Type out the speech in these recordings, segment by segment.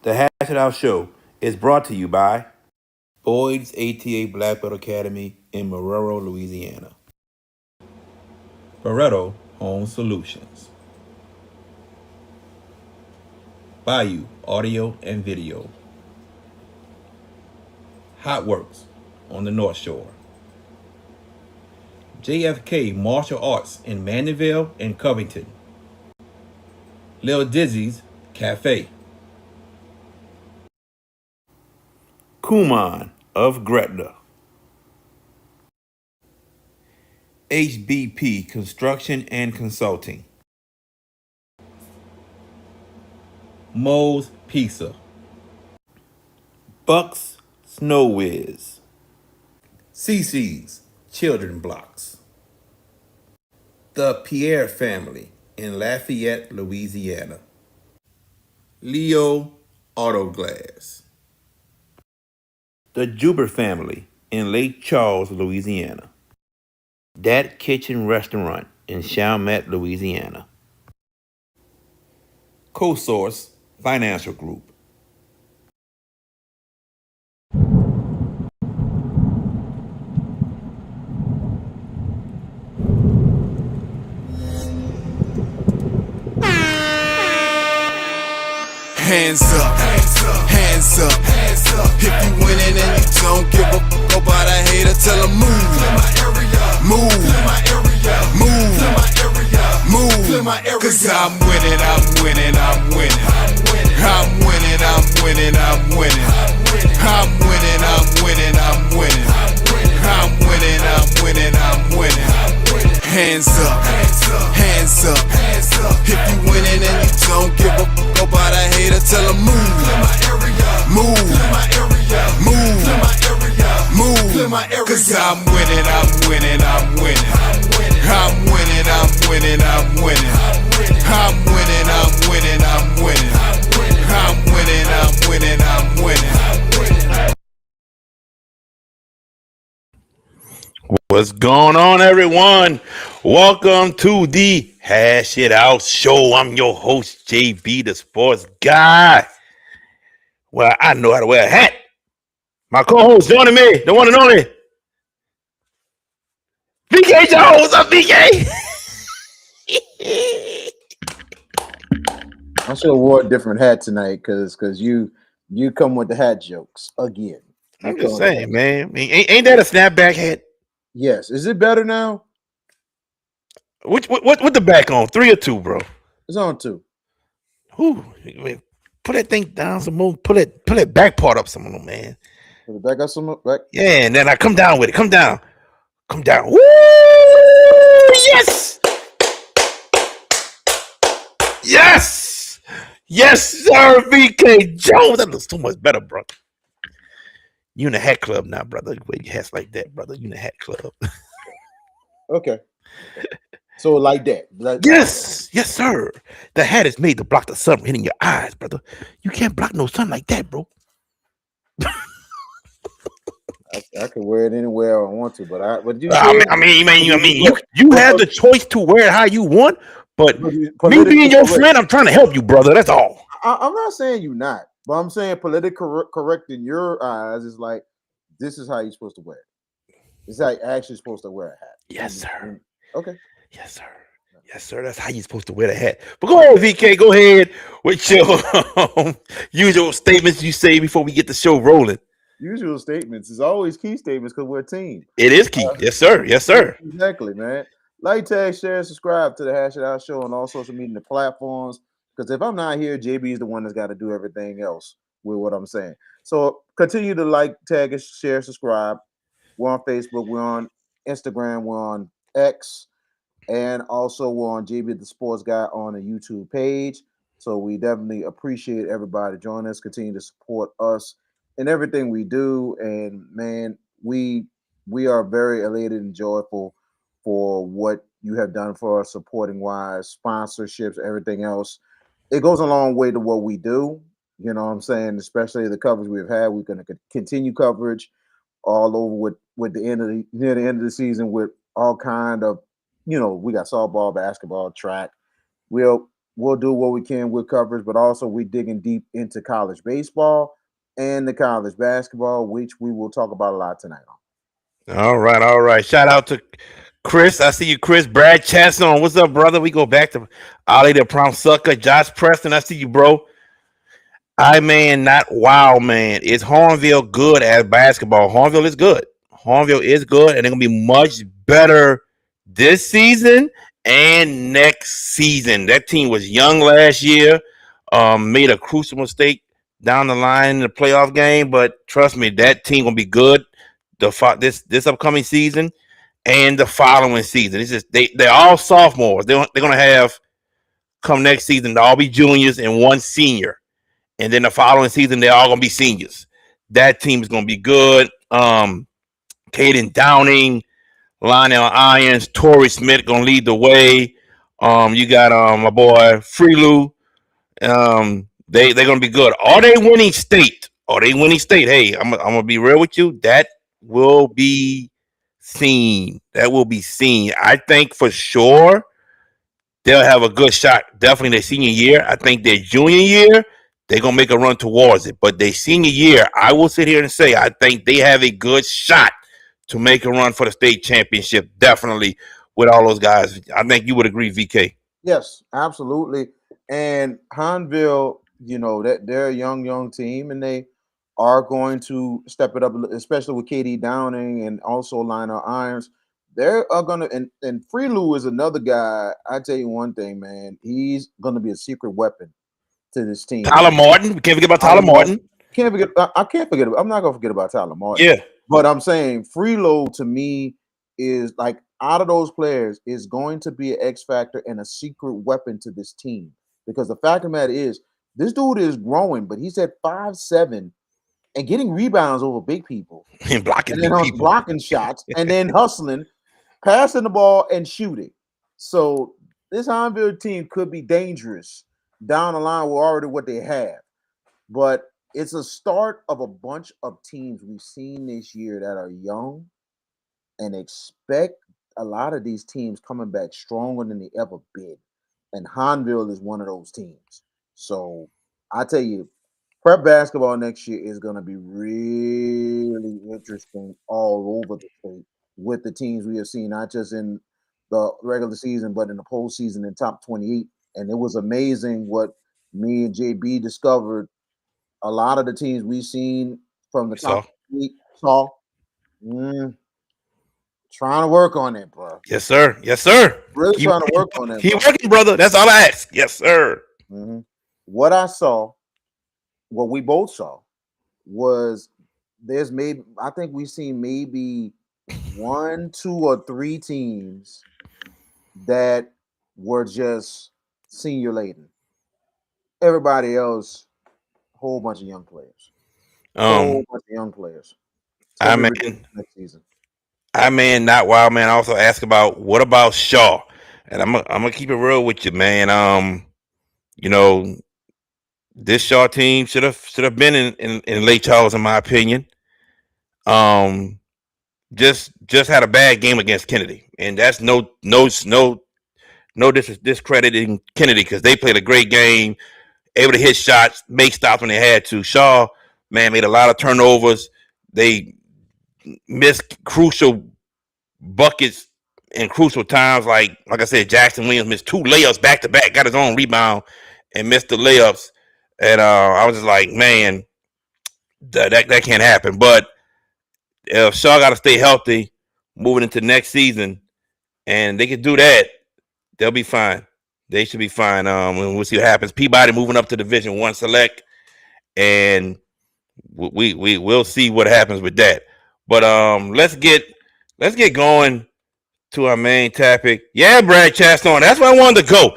The Hash It Out Show is brought to you by Boyd's ATA Black Belt Academy in Marrero, Louisiana. Barreto Home Solutions. Bayou Audio and Video. Hot Works on the North Shore. JFK Martial Arts in Mandeville and Covington. Lil Dizzy's Cafe. Kuman of Gretna. HBP Construction and Consulting. Moe's Pizza. Bucks Snow Whiz. CC's Children Blocks. The Pierre Family in Lafayette, Louisiana. Leo Auto Glass. The Juber Family in Lake Charles, Louisiana. Dat Kitchen Restaurant in Chalmette, Louisiana. CoSource Financial Group. Hands up, hands up, hands up. If you winning and you don't give a fuck about a hater, tell them move. Move, move, move. Cause I'm winning, I'm winning, I'm winning. I'm winning, I'm winning, I'm winning. I'm winning, I'm winning, I'm winning. I'm winning, I'm winning, I'm winning. Hands up, hands up, hands up. If you winning and you don't give a fuck about a hater, tell them move. Move, move, move. Cause I'm winning, I'm winning, I'm winning. I'm winning, I'm winning, I'm winning. I'm winning, I'm winning, I'm winning. I'm winning, I'm winning, I'm winning. What's going on, everyone? Welcome to the Hash It Out Show. I'm your host, JB, the sports guy. Well, I know how to wear a hat. My co-host joining me, the one and only BK Jones. What's up, BK? I should have wore a different hat tonight because you come with the hat jokes again. I'm just saying, man. I mean, ain't that a snapback hat? Yes. Is it better now? What the back on? 3 or 2, bro? It's on 2. Ooh, put that thing down some more. Pull that back part up some more, man. Put it back up some more. Back. Yeah, and then I come down with it. Come down. Woo! Yes! Yes! Yes, sir, VK Jones. That looks so much better, bro. You in the hat club now, brother. Wear your hats like that, brother. You in the hat club. Okay. So like that. Yes, sir. The hat is made to block the sun from hitting your eyes, brother. You can't block no sun like that, bro. I can wear it anywhere I want to, but you have the choice to wear it how you want, but me being your friend, I'm trying to help you, brother. That's all. I'm not saying you not, but I'm saying politically correct in your eyes is like this is how you're supposed to wear it. This is how you're actually supposed to wear a hat. Yes, sir. Okay. Yes, sir. Yes, sir. That's how you're supposed to wear the hat. But go ahead, VK. Go ahead with your usual statements you say before we get the show rolling. Usual statements is always key statements because we're a team. It is key. Yes, sir. Yes, sir. Exactly, man. Like, tag, share, subscribe to the Hash It Out Show on all social media platforms. Because if I'm not here, JB is the one that's got to do everything else with what I'm saying. So continue to like, tag, share, subscribe. We're on Facebook. We're on Instagram. We're on X. And also we're on JB the Sports Guy on the YouTube page. So we definitely appreciate everybody joining us. Continue to support us in everything we do. And man, we are very elated and joyful for what you have done for us, supporting wise, sponsorships, everything else. It goes a long way to what we do. You know what I'm saying? Especially the coverage we've had. We're going to continue coverage all over with the end of near the end of the season with all kind of, we got softball, basketball, track. We'll we'll do what we can with coverage, but also we digging deep into college baseball and the college basketball, which we will talk about a lot tonight on. All right, all right. Shout out to Chris. I see you, Chris. Brad Chasson. What's up, brother? We go back to Ali the Prom Sucker. Josh Preston. I see you, bro. I man, not wow, man. Is Hornville good at basketball? Hornville is good. Hornville is good, and they're gonna be much better this season and next season. That team was young last year, made a crucial mistake down the line in the playoff game, but trust me, that team gonna be good. This upcoming season and the following season. It's just they're all sophomores. They're gonna have come next season. They'll all be juniors and one senior, and then the following season they're all gonna be seniors. That team is gonna be good. Caden Downing, Lionel Irons, Torrey Smith gonna lead the way. You got my boy Freelou. They're gonna be good. Are they winning state? Are they winning state? Hey, I'm gonna be real with you. That will be seen. That will be seen. I think for sure they'll have a good shot. Definitely their senior year. I think their junior year, they're gonna make a run towards it. But their senior year, I will sit here and say I think they have a good shot to make a run for the state championship. Definitely with all those guys. I think you would agree, VK. Yes, absolutely. And Hanville, that they're a young team, and they are going to step it up, especially with KD Downing and also Lionel Irons. They are gonna, and Freelou is another guy. I tell you one thing, man, he's gonna be a secret weapon to this team. Tyler Martin. We can't forget about Tyler Martin. Can't forget. I can't forget. I'm not gonna forget about Tyler Martin. Yeah, but I'm saying Freelou to me is like out of those players is going to be an X factor and a secret weapon to this team, because the fact of the matter is this dude is growing, but he's at 5'7" and getting rebounds over big people, and blocking and then big people. blocking shots, and then hustling, passing the ball and shooting. So this Hanville team could be dangerous down the line with already what they have, but it's a start of a bunch of teams we've seen this year that are young and expect a lot of these teams coming back stronger than they ever been. And Hanville is one of those teams. So I tell you, prep basketball next year is going to be really interesting all over the state with the teams we have seen, not just in the regular season, but in the postseason in top 28. And it was amazing what me and JB discovered. A lot of the teams we've seen from the top 28 saw. Trying to work on it, bro. Yes, sir. Yes, sir. Really trying to work on it. Keep working, brother. That's all I ask. Yes, sir. Mm-hmm. What I saw, what we both saw, was there's maybe I think we've seen maybe 1, 2, or 3 teams that were just senior laden. Everybody else, whole bunch of young players. Whole bunch of young players. I mean, next season. I mean, not wild man. Also ask about what about Shaw, and I'm gonna keep it real with you, man. This Shaw team should have been in Lake Charles, in my opinion. Just had a bad game against Kennedy, and that's no discrediting Kennedy, because they played a great game, able to hit shots, make stops when they had to. Shaw, man, made a lot of turnovers. They missed crucial buckets in crucial times. Like I said, Jackson Williams missed 2 layups back to back, got his own rebound and missed the layups. And I was just like, man, that can't happen. But if Shaw got to stay healthy moving into next season, and they can do that, they'll be fine. They should be fine. We'll see what happens. Peabody moving up to Division I Select, and we'll see what happens with that. But let's get going to our main topic. Yeah, Brad Chaston. That's where I wanted to go.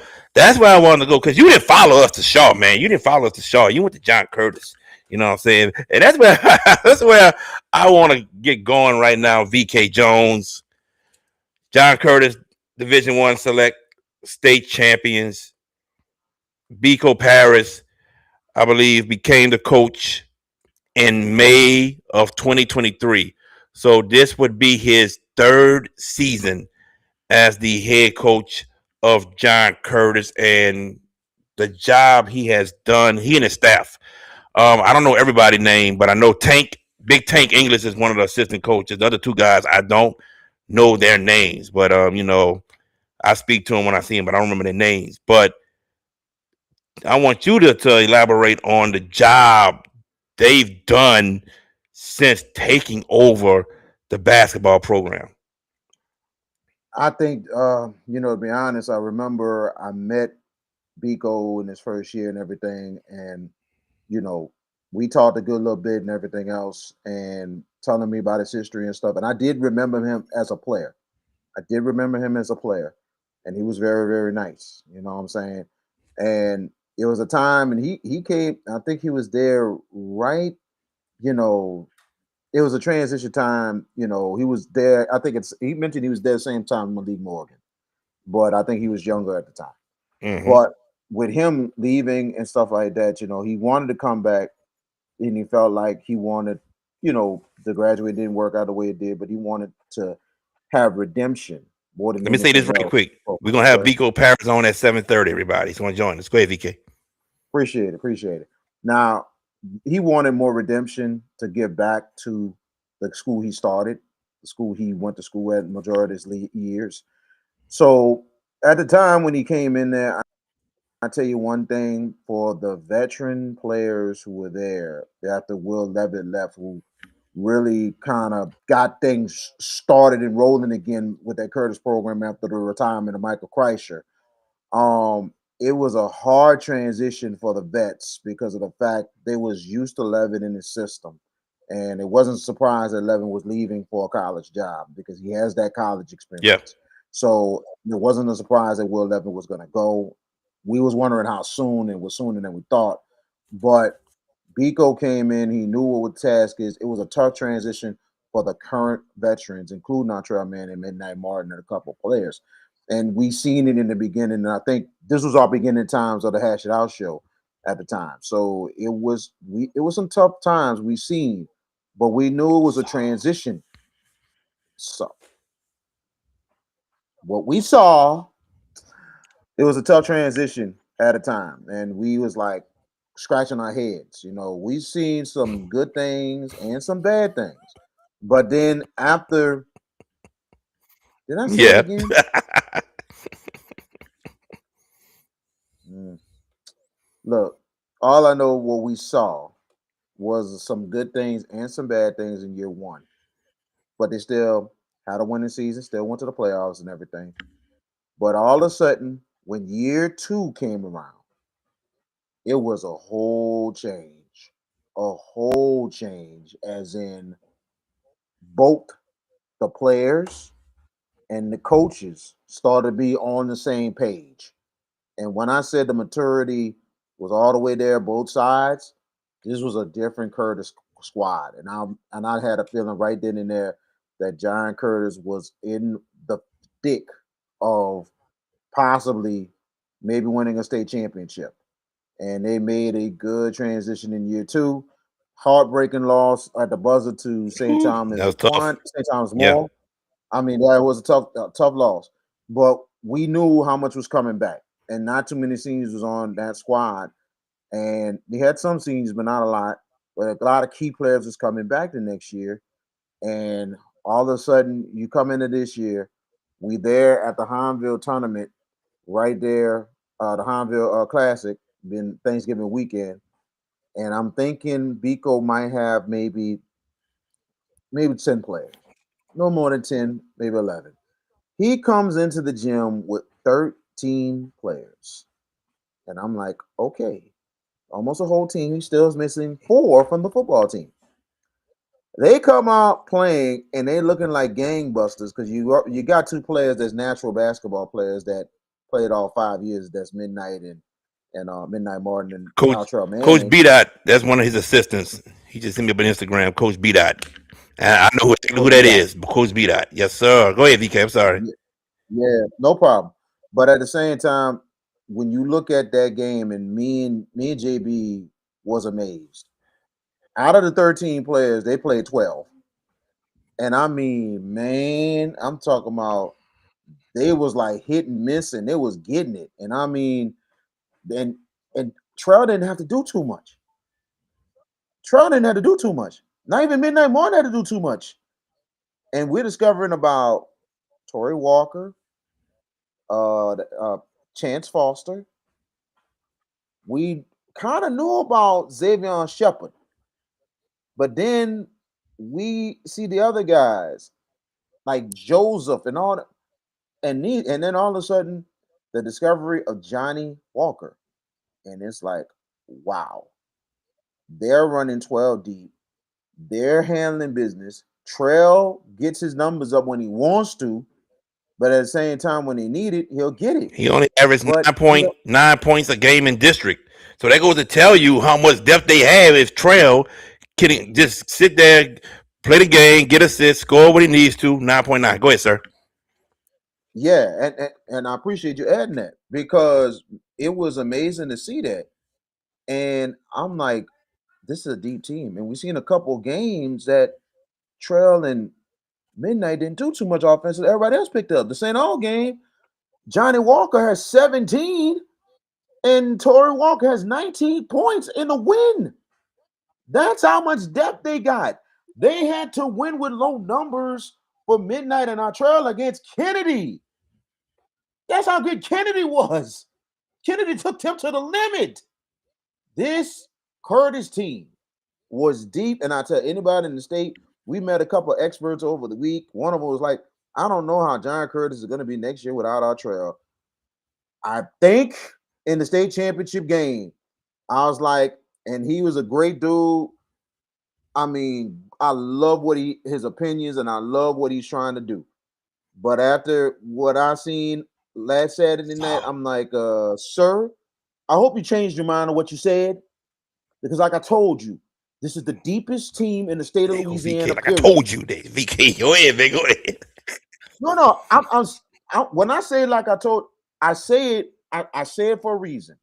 Because you didn't follow us to Shaw, man. You didn't follow us to Shaw. You went to John Curtis. You know what I'm saying? And that's where I want to get going right now. VK Jones, John Curtis, Division I Select state champions. Biko Paris, I believe, became the coach in May of 2023. So this would be his 3rd season as the head coach of John Curtis. And the job he has done. He and his staff. I don't know everybody's name, but I know Tank, Big Tank English is one of the assistant coaches. The other two guys, I don't know their names, but I speak to them when I see them, but I don't remember their names. But I want you to elaborate on the job they've done since taking over the basketball program. I think, to be honest, I remember I met Biko in his first year and everything, and you know, we talked a good little bit and everything else, and telling me about his history and stuff. And I did remember him as a player. I did remember him as a player, and he was very, very nice. You know what I'm saying? And it was a time, and he came. I think he was there right. You know, it was a transition time. He was there. I think he mentioned he was there the same time Malik Morgan, but I think he was younger at the time. Mm-hmm. But with him leaving and stuff like that, he wanted to come back, and he felt like he wanted, the graduate didn't work out the way it did, but he wanted to have redemption more than Let me say this anything right else. quick. Oh, We're gonna go have ahead. Biko Paris on at 7:30. Everybody, he's gonna join us. Go ahead, VK. Appreciate it. Appreciate it. Now, he wanted more redemption to give back to the school he started, the school he went to school at majority of his years. So at the time when he came in there, I tell you one thing, for the veteran players who were there after Will Levitt left, who really kind of got things started and rolling again with that Curtis program after the retirement of Michael Kreischer. It was a hard transition for the vets because of the fact they was used to Levitt in his system. And it wasn't a surprise that Levin was leaving for a college job because he has that college Yeah. experience. So it wasn't a surprise that Will Levin was going to go. We was wondering how soon, and was sooner than we thought. But Biko came in. He knew what the task is. It was a tough transition for the current veterans, including Montrell Man and Midnight Martin and a couple of players. And we seen it in the beginning. And I think this was our beginning times of the Hash It Out show at the time. So it was some tough times we seen, but we knew it was a transition. So what we saw, it was a tough transition at a time, and we was like scratching our heads. We've seen some good things and some bad things, but then after, did I say it Yeah. again? Mm. Look, all I know what we saw was some good things and some bad things in year one, but they still had a winning season, still went to the playoffs and everything. But all of a sudden, when year two came around, it was a whole change. A whole change, as in both the players and the coaches started to be on the same page. And when I said the maturity was all the way there, both sides, this was a different Curtis squad. And I had a feeling right then and there that John Curtis was in the thick of possibly maybe winning a state championship. And they made a good transition in year two. Heartbreaking loss at the buzzer to St. Whew, Thomas that was tough. St. Thomas Yeah. More. I mean, that was a tough loss. But we knew how much was coming back, and not too many seniors was on that squad. And they had some seniors, but not a lot. But a lot of key players was coming back the next year, and all of a sudden, you come into this year. We there at the Hineville tournament, right there, the Hineville Classic, been Thanksgiving weekend, and I'm thinking Biko might have maybe 10 players, no more than 10, maybe 11. He comes into the gym with 13 players, and I'm like, okay, almost a whole team. He still is missing 4 from the football team. They come out playing and they looking like gangbusters because you got 2 players that's natural basketball players that played all 5 years. That's Midnight and Midnight Martin and Coach Altrell Coach Manning. B Dot, that's one of his assistants. He just sent me up on Instagram, Coach B Dot. And I know who Coach that B Dot. is, but Coach B Dot. Yes, sir. Go ahead, VK. I'm sorry. Yeah, no problem. But at the same time, when you look at that game, and me and JB was amazed. Out of the 13 players, they played 12. And I mean, man, I'm talking about they was like hit and miss and they was getting it. And I mean, then And Trail didn't have to do too much. Trail didn't have to do too much. Not even Midnight Morning had to do too much. And we're discovering about Tori Walker, Chance Foster. We kind of knew about Xavier Shepard, but then we see the other guys like Joseph and all that, and then all of a sudden the discovery of Johnny Walker, and it's like, wow, they're running 12 deep, they're handling business. Trail gets his numbers up when he wants to, but at the same time, when he need it, he'll get it. He only averaged But 9.9 points a game in district. So that goes to tell you how much depth they have if Trail can just sit there, play the game, get assists, score what he needs to. 9.9. Go ahead, sir. yeah, and I appreciate you adding that because it was amazing to see that. And I'm like, this is a deep team. And we've seen a couple games that Trail and Midnight didn't do too much offense. Everybody else picked up. The St. All game, Johnny Walker has 17 and Tory Walker has 19 points in the win. That's how much depth they got. They had to win with low numbers for Midnight and our Trail against Kennedy. That's how good Kennedy was. Kennedy took him to the limit. This Curtis team was deep, and I tell anybody in the state, we met a couple of experts over the week. One of them was like, I don't know how John Curtis is going to be next year without our Trail. I think in the state championship game, I was like, and he was a great dude. I mean, I love his opinions and I love what he's trying to do. But after what I seen last Saturday night, I'm like, sir, I hope you changed your mind on what you said. Because like I told you, this is the deepest team in the state of There go VK. Louisiana, Like I period. told you, there. VK. Go ahead, man. Go ahead. No, when I say like I told, I say it, I say it for a reason.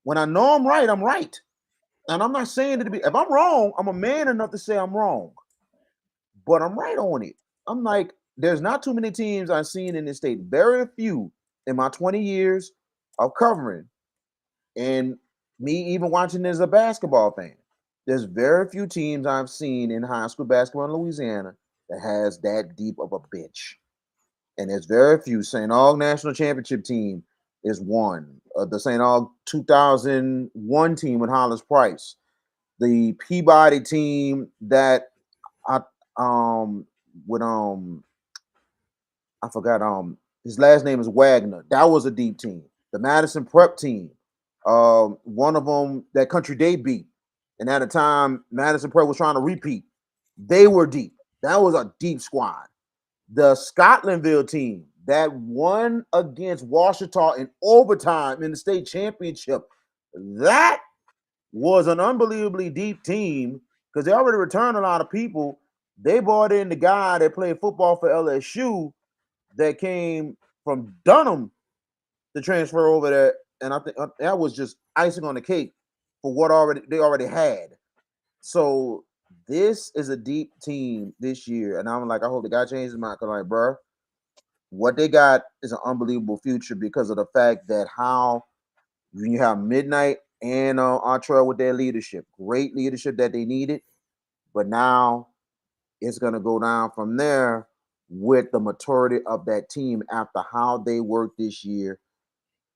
When I know I'm right, I'm right. And I'm not saying it to be, if I'm wrong, I'm a man enough to say I'm wrong. But I'm right on it. I'm like, there's not too many teams I've seen in this state. Very few in my 20 years of covering and me even watching as a basketball fan. There's very few teams I've seen in high school basketball in Louisiana that has that deep of a bench. And there's very few. St. Aug National Championship team is one. The St. Aug 2001 team with Hollis Price. The Peabody team that I with I forgot his last name is Wagner. That was a deep team. The Madison Prep team, one of them that Country Day beat, and at the time Madison Prep was trying to repeat. They were deep. That was a deep squad. The Scotlandville team that won against Washita in overtime in the state championship. That was an unbelievably deep team because they already returned a lot of people. They brought in the guy that played football for LSU that came from Dunham to transfer over there, and I think that was just icing on the cake for what they already had. So this is a deep team this year, and I'm like, I hope the guy changes his mind because, like, bro, what they got is an unbelievable future because of the fact that how you have Midnight and Artrell with their leadership, great leadership that they needed, but now it's going to go down from there with the maturity of that team after how they worked this year.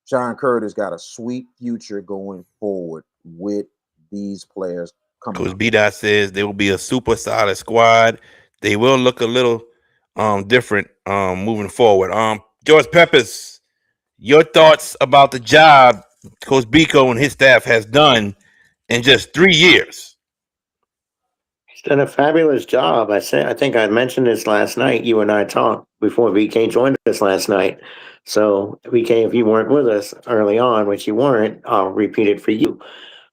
John Curtis got a sweet future going forward with these players coming Coach up. B Dot says they will be a super solid squad. They will look a little different moving forward. George Peppers, your thoughts about the job Coach Biko and his staff has done in just 3 years. He's done a fabulous job. I think I mentioned this last night. You and I talked before VK joined us last night. So VK, if you weren't with us early on, which you weren't, I'll repeat it for you.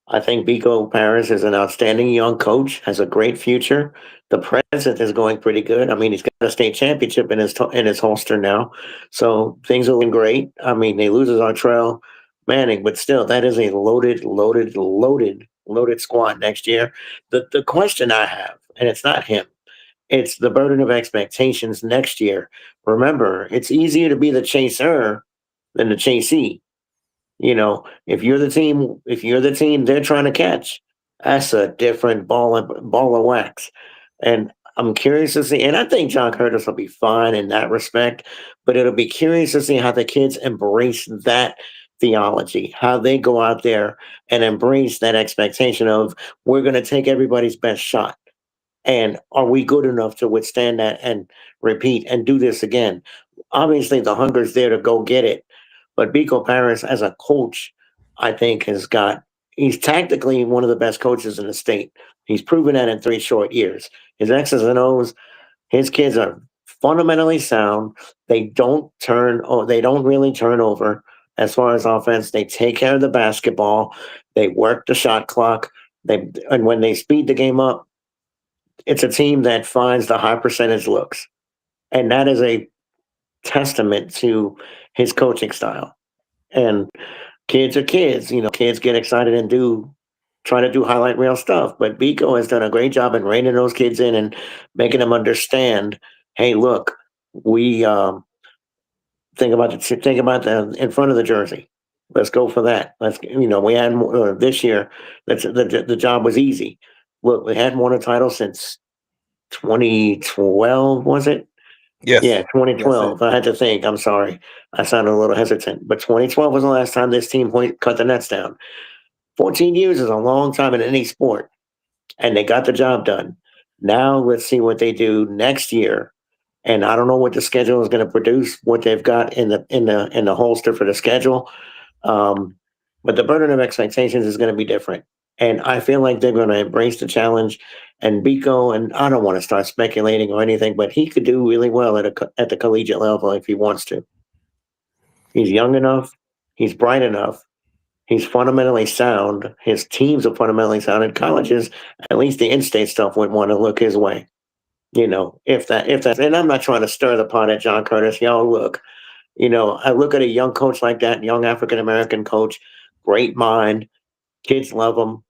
I think Biko Paris is an outstanding young coach, has a great future. The present is going pretty good. I mean, he's got a state championship in his holster now, so things are looking great. I mean, they lose our trail Manning, but still, that is a loaded squad next year. The question I have, and it's not him, it's the burden of expectations next year. Remember, it's easier to be the chaser than the chasee. If you're the team they're trying to catch, that's a different ball of wax. And I'm curious to see, and I think John Curtis will be fine in that respect, but it'll be curious to see how the kids embrace that theology, how they go out there and embrace that expectation of we're going to take everybody's best shot. And are we good enough to withstand that and repeat and do this again? Obviously, the hunger's there to go get it. But Biko Paris, as a coach, I think he's tactically one of the best coaches in the state. He's proven that in 3 short years. His X's and O's, his kids are fundamentally sound. They don't really turn over as far as offense. They take care of the basketball. They work the shot clock. And when they speed the game up, it's a team that finds the high percentage looks. And that is a testament to his coaching style. And kids are kids. Kids get excited and try to do highlight reel stuff. But Biko has done a great job in reining those kids in and making them understand, hey, look, we think about the in front of the jersey. Let's go for that. We had this year. The job was easy. Look, we hadn't won a title since 2012, was it? Yes. Yeah, Yes, sir. 2012. I had to think. I'm sorry. I sounded a little hesitant. But 2012 was the last time this team cut the nets down. 14 years is a long time in any sport, and they got the job done. Now let's see what they do next year. And I don't know what the schedule is going to produce, what they've got in the holster for the schedule. Um, but the burden of expectations is going to be different. And I feel like they're going to embrace the challenge. And Biko, and I don't want to start speculating or anything, but he could do really well at the collegiate level if he wants to. He's young enough. He's bright enough. He's fundamentally sound. His teams are fundamentally sound. In colleges, at least the in-state stuff would want to look his way. If that, and I'm not trying to stir the pot at John Curtis. Y'all look, I look at a young coach like that, young African American coach, great mind, kids love him.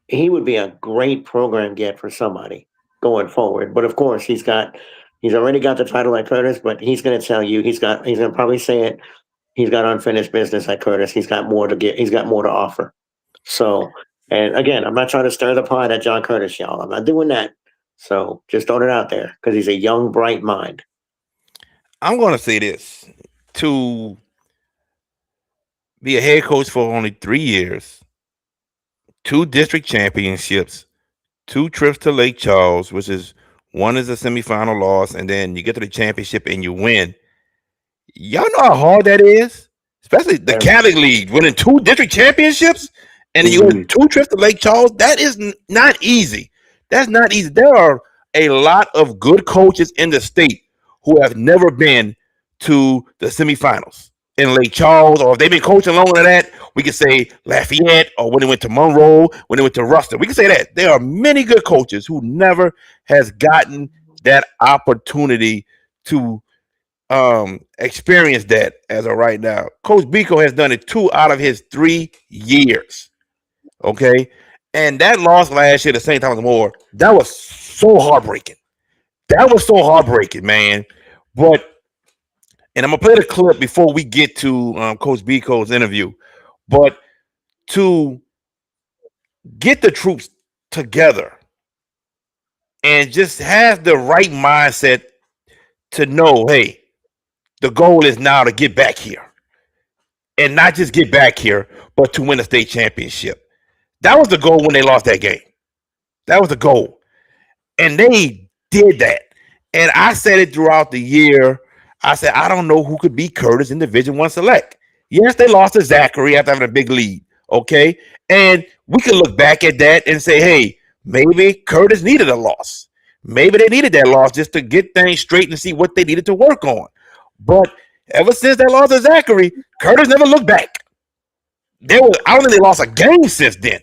He would be a great program get for somebody going forward. But of course, he's already got the title at Curtis, but he's going to tell you he's going to probably say it. He's got unfinished business at Curtis. He's got more to get. He's got more to offer. So, and again, I'm not trying to stir the pot at John Curtis, y'all. I'm not doing that. So just throwing it out there because he's a young, bright mind. I'm going to say this: to be a head coach for only 3 years, two district championships, two trips to Lake Charles, which is one is a semifinal loss, and then you get to the championship and you win. Y'all know how hard that is, especially the Catholic League, winning two district championships, and then you win two trips to Lake Charles. That is not easy. That's not easy. There are a lot of good coaches in the state who have never been to the semifinals in Lake Charles, or if they've been coaching longer than that, we can say Lafayette, or when they went to Monroe, when they went to Ruston. We can say that. There are many good coaches who never has gotten that opportunity to experience that as of right now. Coach Biko has done it 2 out of his 3 years. Okay. And that loss last year to St. Thomas More, that was so heartbreaking. That was so heartbreaking, man. But and I'm gonna play the clip before we get to Coach Biko's interview. But to get the troops together and just have the right mindset to know, hey, the goal is now to get back here. And not just get back here, but to win a state championship. That was the goal when they lost that game. That was the goal. And they did that. And I said it throughout the year. I said, I don't know who could beat Curtis in Division One Select. Yes, they lost to Zachary after having a big lead. Okay. And we can look back at that and say, hey, maybe Curtis needed a loss. Maybe they needed that loss just to get things straight and see what they needed to work on. But ever since they lost to Zachary, Curtis never looked back. I don't think they lost a game since then.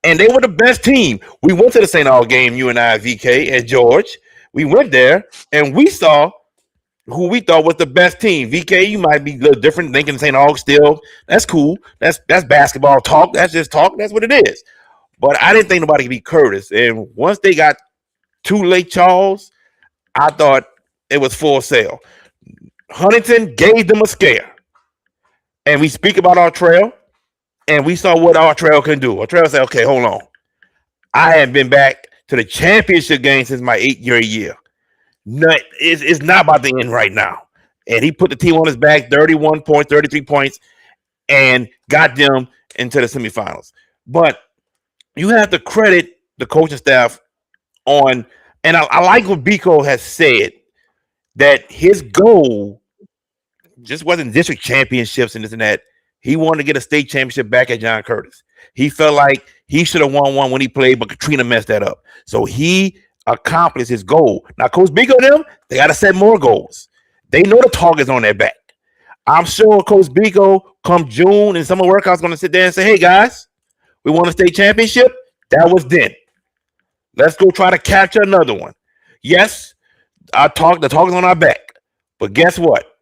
And they were the best team. We went to the St. Aug game, you and I, VK and George. We went there and we saw who we thought was the best team. VK, you might be a little different, thinking St. Aug still. That's cool. That's basketball talk. That's just talk. That's what it is. But I didn't think nobody could beat Curtis. And once they got to Lake Charles, I thought it was full sale. Huntington gave them a scare. and we speak about our trail, and we saw what our trail can do. Our trail said, okay, hold on. I haven't been back to the championship game since my 8 year. It's not about to end right now. And he put the team on his back, 31 points, 33 points, and got them into the semifinals. But you have to credit the coaching staff on, and I like what Biko has said, that his goal just wasn't district championships and this and that. He wanted to get a state championship back at John Curtis. He felt like he should have won one when he played, but Katrina messed that up. So he accomplished his goal. Now, Coach Biko and them, they got to set more goals. They know the target's on their back. I'm sure Coach Biko, come June and summer workouts, going to sit there and say, hey, guys, we won a state championship. That was then. Let's go try to capture another one. Yes, the target's on our back. But guess what?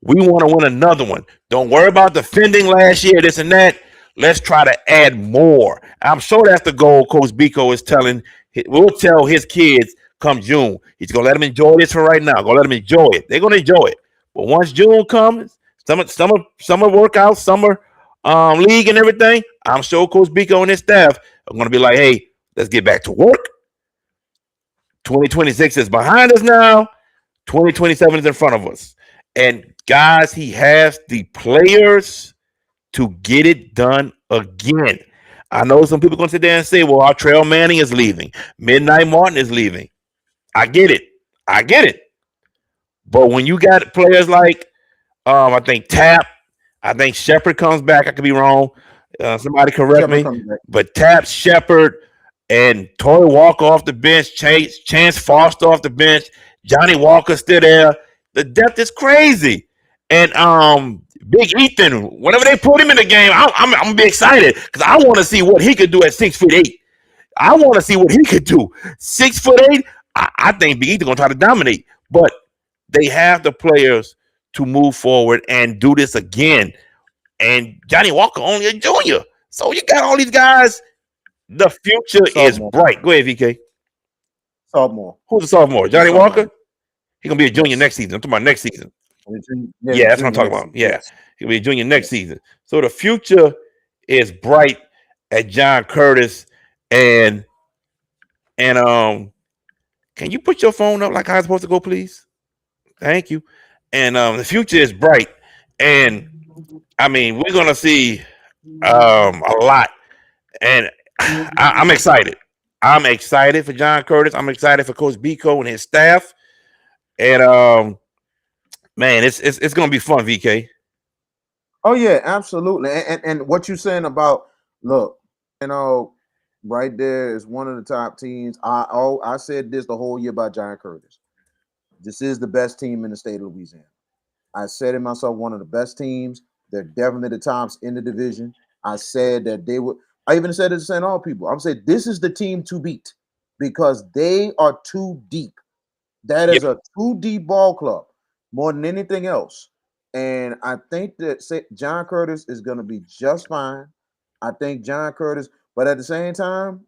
We want to win another one. Don't worry about defending last year, this and that. Let's try to add more. I'm sure that's the goal Coach Biko is telling. We'll tell his kids come June. He's going to let them enjoy this for right now. Going to let them enjoy it. They're going to enjoy it. But once June comes, summer workouts, summer league and everything, I'm sure Coach Biko and his staff are going to be like, hey, let's get back to work. 2026 is behind us now. 2027 is in front of us. And guys, he has the players to get it done again. I know some people are going to sit there and say, well, our Trail Manning is leaving. Midnight Martin is leaving. I get it. But when you got players like, I think Tap, I think Shepard comes back. I could be wrong. Somebody correct me. But Tap, Shepard, and Torrey Walker off the bench, Chance Foster off the bench, Johnny Walker still there. The depth is crazy. And Big Ethan, whenever they put him in the game, I'm gonna be excited because I want to see what he could do at 6'8". I want to see what he could do. 6'8". I think Big Ethan gonna try to dominate, but they have the players to move forward and do this again. And Johnny Walker only a junior, so you got all these guys. The future is bright. Go ahead, VK. Sophomore. Who's the sophomore? Johnny Walker. He's gonna be a junior next season. I'm talking about next season. Yeah, that's what I'm talking about. Yeah, he'll be a junior next season. So the future is bright at John Curtis. And can you put your phone up like how it's supposed to go, please? Thank you. And the future is bright. And I mean, we're gonna see a lot. And I'm excited. I'm excited for John Curtis. I'm excited for Coach Biko and his staff. And man, it's gonna be fun, VK. Oh yeah, absolutely. And what you're saying about, look, right there is one of the top teams. I said this the whole year about John Curtis. This is the best team in the state of Louisiana. I said it myself, one of the best teams. They're definitely the tops in the division. I said that they would. I even said it to St. All people. I'm saying this is the team to beat because they are too deep. That is a too deep ball club more than anything else. And I think that John Curtis is going to be just fine. I think John Curtis, but at the same time,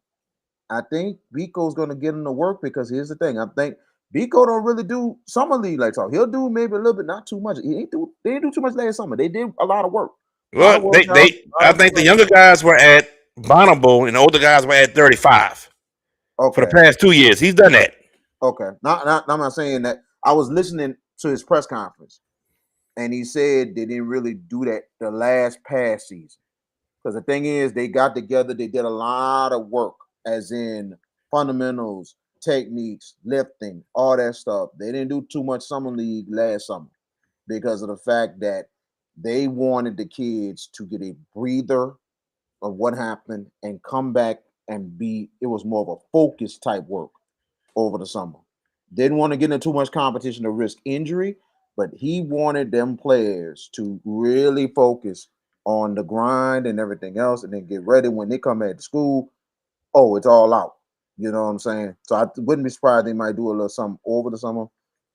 I think Biko's going to get him to work because here's the thing. I think Biko don't really do summer league like talk. He'll do maybe a little bit, not too much. They didn't do too much last summer. They did a lot of work. Well, I think the younger guys were at Bonneville and the older guys were at 35. Okay. For the past 2 years. He's done that. Okay. I'm not saying that. I was listening to his press conference, and he said they didn't really do that the last past season. Because the thing is, they got together, they did a lot of work, as in fundamentals, techniques, lifting, all that stuff. They didn't do too much summer league last summer because of the fact that they wanted the kids to get a breather of what happened and come back and it was more of a focus type work over the summer. Didn't want to get into too much competition to risk injury, but he wanted them players to really focus on the grind and everything else and then get ready when they come back to school. Oh, it's all out. You know what I'm saying? So I wouldn't be surprised they might do a little something over the summer,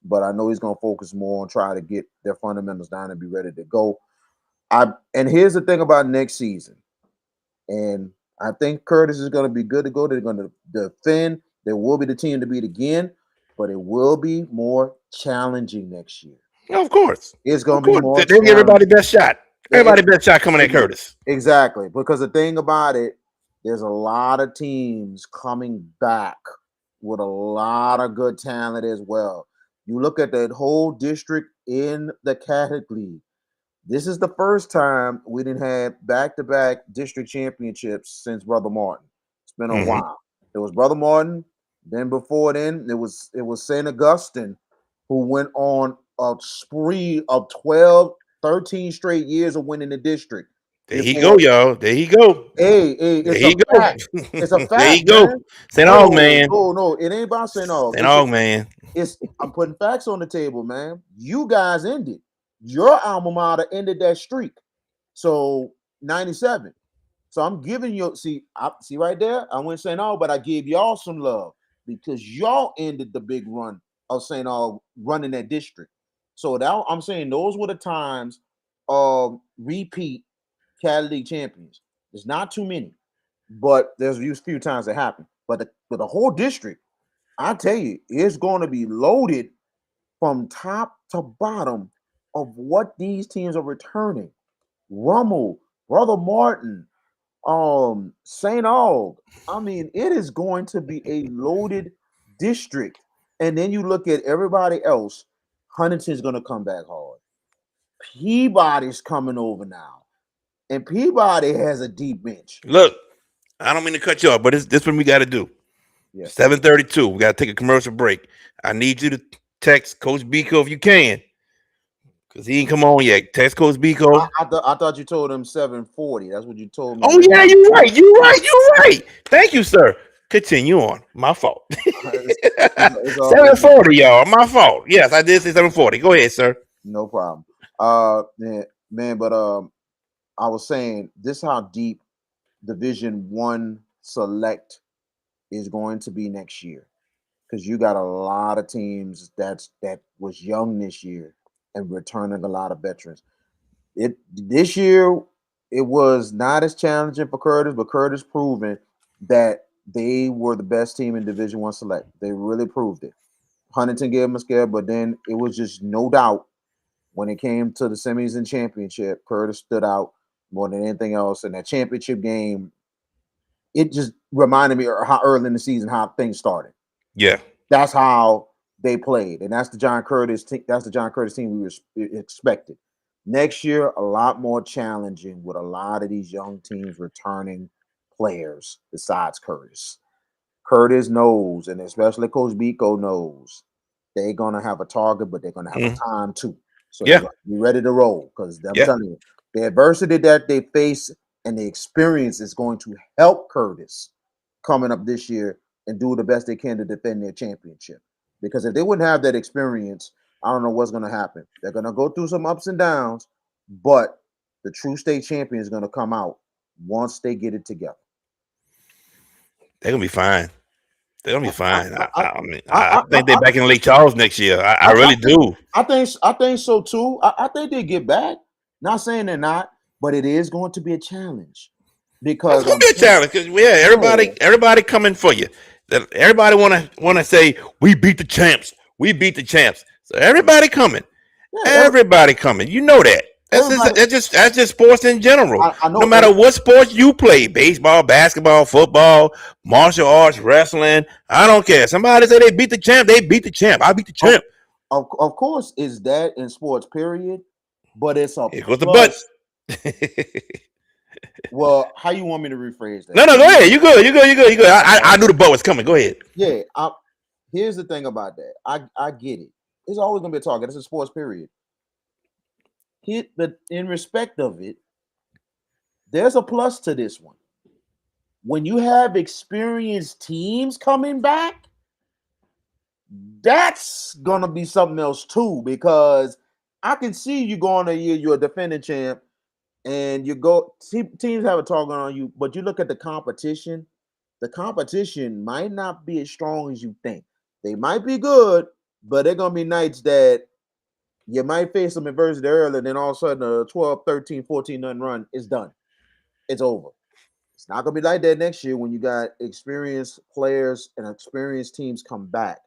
but I know he's going to focus more on trying to get their fundamentals down and be ready to go. And here's the thing about next season. And I think Curtis is going to be good to go. They're going to defend. There will be the team to beat again, but it will be more challenging next year. Of course. It's going to be more. They give everybody best shot. Everybody bet shot coming at Curtis. Exactly, because the thing about it, there's a lot of teams coming back with a lot of good talent as well. You look at that whole district in the Catholic League. This is the first time we didn't have back-to-back district championships since Brother Martin. It's been a while. It was Brother Martin. Then before then, it was St. Augustine who went on a spree of 12, 13 straight years of winning the district. There he go, y'all. There he go. Hey, There it's a he go. fact. It's a There fact, he go. man. St. Aug, No, man. no, it ain't about St. Aug. St. Aug, man. I'm putting facts on the table, man. You guys ended. Your alma mater ended that streak. So 97. So I'm giving you see right there. I went St. Aug, but I gave y'all some love because y'all ended the big run of St. Aug running that district. So that I'm saying those were the times of repeat Cali League champions. There's not too many, but there's a few times that happen. But the whole district, I tell you, is going to be loaded from top to bottom of what these teams are returning. Rummel, Brother Martin, St. Aug. I mean, it is going to be a loaded district. And then you look at everybody else. Huntington's going to come back hard. Peabody's coming over now. And Peabody has a deep bench. Look, I don't mean to cut you off, but this what we got to do. Yes. 7:32. We got to take a commercial break. I need you to text Coach Biko if you can, because he ain't come on yet. Text Coach Biko. I thought you told him 7:40. That's what you told me. Oh yeah, you're right. You're right. You're right. Thank you, sir. Continue on. My fault. It's all 7:40, y'all. My fault. Yes, I did say 7:40. Go ahead, sir. no problem. Man, but I was saying this: how deep Division One select is going to be next year, because you got a lot of teams that was young this year and returning a lot of veterans. This year it was not as challenging for Curtis, but Curtis proven that they were the best team in Division One select. They really proved it. Huntington gave them a scare, but then it was just no doubt when it came to the semis and championship, Curtis stood out more than anything else. And that championship game, it just reminded me of how early in the season how things started. Yeah, That's how they played, and that's the John Curtis. That's the John Curtis team we expected. Next year, a lot more challenging with a lot of these young teams returning players besides Curtis. Curtis knows, and especially Coach Biko knows, they're gonna have a target, but they're gonna have a time too. So they're yeah, gonna be ready to roll, because I'm yeah. telling you, the adversity that they face and the experience is going to help Curtis coming up this year and do the best they can to defend their championship. Because if they wouldn't have that experience, I don't know what's going to happen. They're going to go through some ups and downs, but the true state champion is going to come out once they get it together. They're gonna be fine. They're gonna be fine. I mean, I I, think they're back in Lake Charles next year. I really do. I think so too. I think they get back. Not saying they're not, but it is going to be a challenge It's because gonna be a challenge because everybody coming for you. Everybody wanna say we beat the champs. We beat the champs. So everybody coming. yeah, Everybody coming. You know that. everybody. That's just sports in general. I No know. matter what sports you play, baseball, basketball, football, martial arts, wrestling, I don't care. Somebody say they beat the champ, they beat the champ. I beat the champ. Of course, is that in sports, period. But it's a Here goes the butt. plus. Well, how you want me to rephrase that? No, go ahead. You good. You good. You good. You good. I knew the butt was coming. Go ahead. Yeah. Here's the thing about that. I get it. It's always gonna be a target. It's a sports, period. But in respect of it, there's a plus to this one. When you have experienced teams coming back, that's gonna be something else too. Because I can see you going a year, you're a defending champ, and you go teams have a target on you, but you look at the competition might not be as strong as you think. They might be good, but they're gonna be nights that you might face some adversity early, then all of a sudden a 12, 13, 14 nothing run is done. It's over. It's not gonna be like that next year when you got experienced players and experienced teams come back.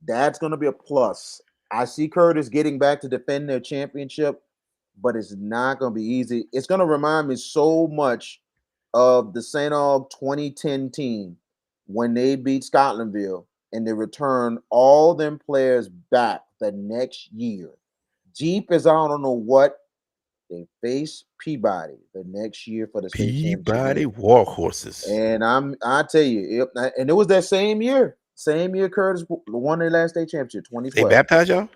That's gonna be a plus. I see Curtis getting back to defend their championship. but it's not going to be easy. It's going to remind me so much of the St. Aug 2010 team when they beat Scotlandville and they returned all them players back the next year. Jeep is I don't know what. They face Peabody the next year for the state championship Peabody game. Warhorses. And I tell you, and it was that same year. Same year Curtis won their last state championship, They 2012. baptized y'all?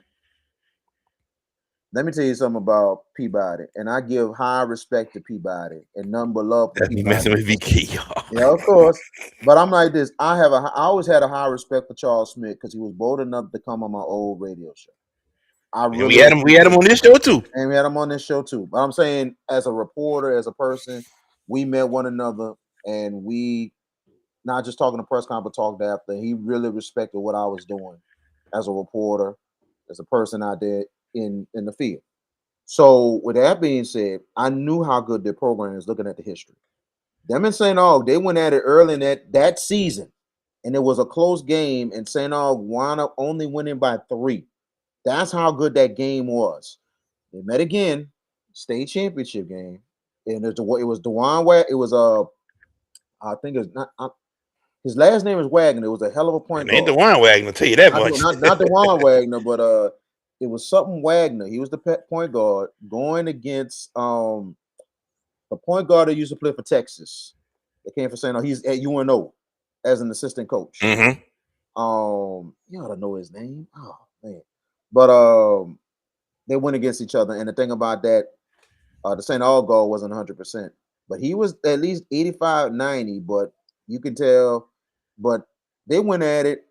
Let me tell you something about Peabody, and I give high respect to Peabody and none but love for That's me Peabody. messing with VK, y'all. Yeah, of course. But I'm like this. I always had a high respect for Charles Smith because he was bold enough to come on my old radio show. And we had him on this show too. And we had him on this show too. But I'm saying, as a reporter, as a person, we met one another, and we not just talking to press conference, but talked after. He really respected what I was doing as a reporter, as a person out there in the field. So with that being said, I knew how good their program is looking at the history. Them and St. Aug, they went at it early in that season, and it was a close game, and St. Aug wound up only winning by 3. That's how good that game was. They met again, state championship game, and it was Dewan Wagner. It was I think it was not. His last name is Wagner. It was a hell of a point guard. Ain't the Wine Wagner, I'll tell you that much. Not Dewan Wagner, but it was something Wagner. He was the point guard going against the point guard that used to play for Texas. They came from St. Aug. He's at UNO as an assistant coach. Mm-hmm. You ought to know his name. Oh man, but they went against each other, and the thing about that, the St. Aug goal wasn't 100%, but he was at least 85, 90. But you can tell, but they went at it,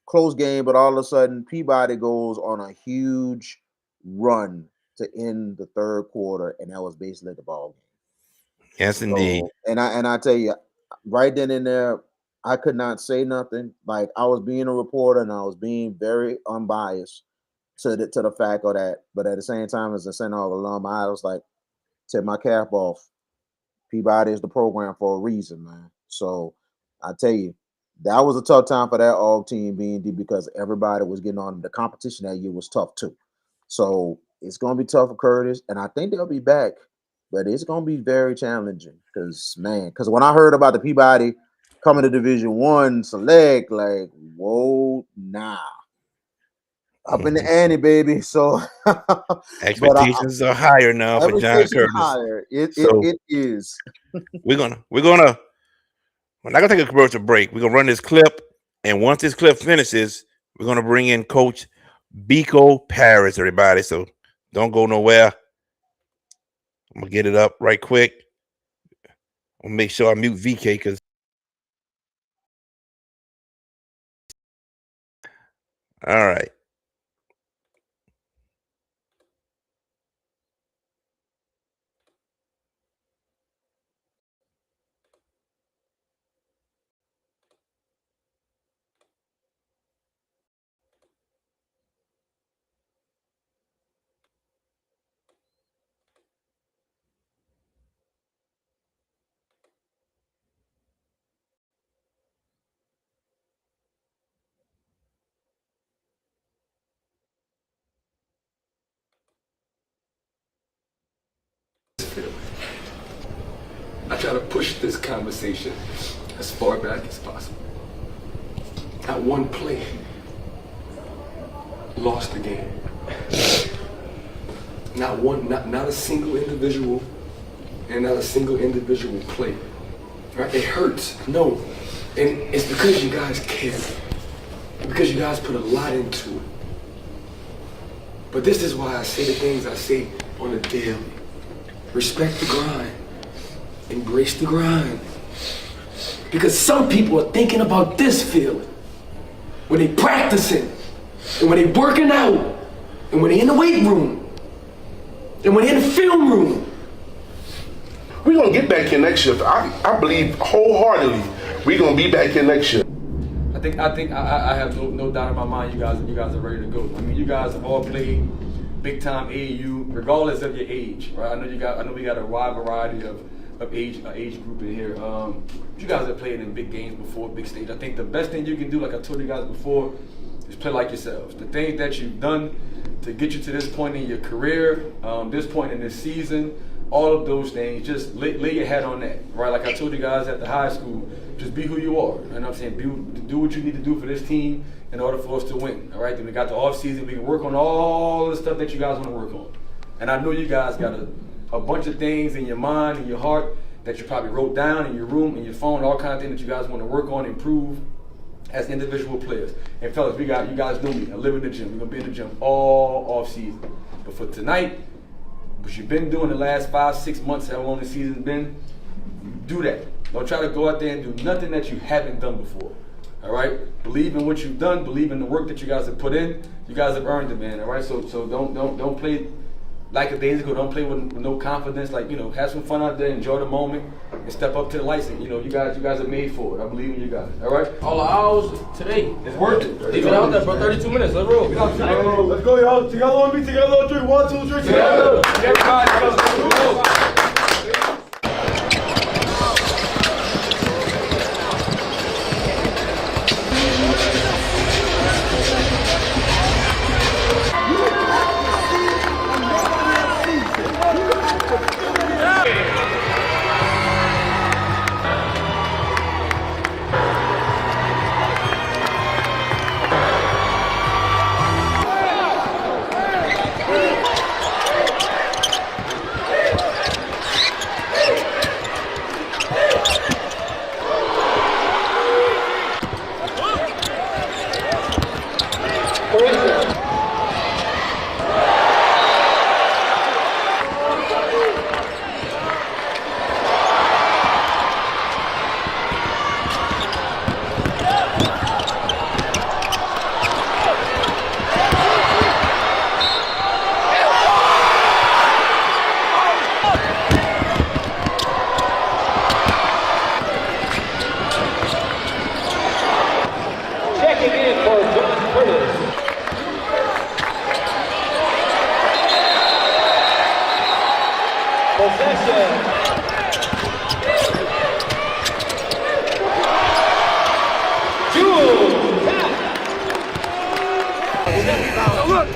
close game. But all of a sudden, Peabody goes on a huge run to end the third quarter, and that was basically the ball game. Yes, indeed. So, and I tell you, right then and there, I could not say nothing. Like, I was being a reporter, and I was being very unbiased to the fact of that. But at the same time, as a St. Aug alum, I was like, take my cap off. Peabody is the program for a reason, man. So I tell you, that was a tough time for that Aug team being deep because everybody was getting on. The competition that year was tough too. So it's going to be tough for Curtis, and I think they'll be back, but it's going to be very challenging because when I heard about the Peabody coming to Division I select, like, whoa, nah. Up in the ante, baby. So expectations are higher now for John Curtis. Higher. It is. we're not gonna take a commercial break. We're gonna run this clip, and once this clip finishes, we're gonna bring in Coach Biko Paris, everybody. So don't go nowhere. I'm gonna get it up right quick. I'll make sure I mute VK because all right. I try to push this conversation as far back as possible. Not one play lost the game. Not a single individual, and not a single individual play. Right? It hurts, no, and it's because you guys care, because you guys put a lot into it. But this is why I say the things I say on a daily. Respect the grind. Embrace the grind. Because some people are thinking about this feeling when they practicing, and when they working out, and when they in the weight room, and when they in the film room. We're going to get back here next year. I believe wholeheartedly we're going to be back here next year. I have no doubt in my mind you guys are ready to go. I mean, you guys have all played big time AAU, regardless of your age, right? I know we got a wide variety of age group in here. You guys have played in big games before, big stage. I think the best thing you can do, like I told you guys before, is play like yourselves. The things that you've done to get you to this point in your career, this point in this season, all of those things, just lay your head on that, right? Like I told you guys at the high school, just be who you are. You know what I'm saying? Do what you need to do for this team in order for us to win, all right? Then we got the off season. We can work on all the stuff that you guys want to work on. And I know you guys got a bunch of things in your mind and your heart that you probably wrote down in your room, in your phone, all kinds of things that you guys want to work on, improve as individual players. And fellas, you guys know me. I live in the gym. We're gonna be in the gym all off season. But for tonight, what you've been doing the last 5-6 months, how long the season's been, do that. Don't try to go out there and do nothing that you haven't done before. All right? Believe in what you've done. Believe in the work that you guys have put in. You guys have earned it, man. All right? So don't play like a days ago. Don't play with no confidence. Like, you know, have some fun out there, enjoy the moment, and step up to the lights. And, you know, you guys are made for it. I believe in you guys. All right? All the hours today. It's worth it. Leave it out there, bro. 32 minutes. Let's roll. Let's go, y'all. Together on me. Together on three. 1, 2, 3. Together. Everybody go.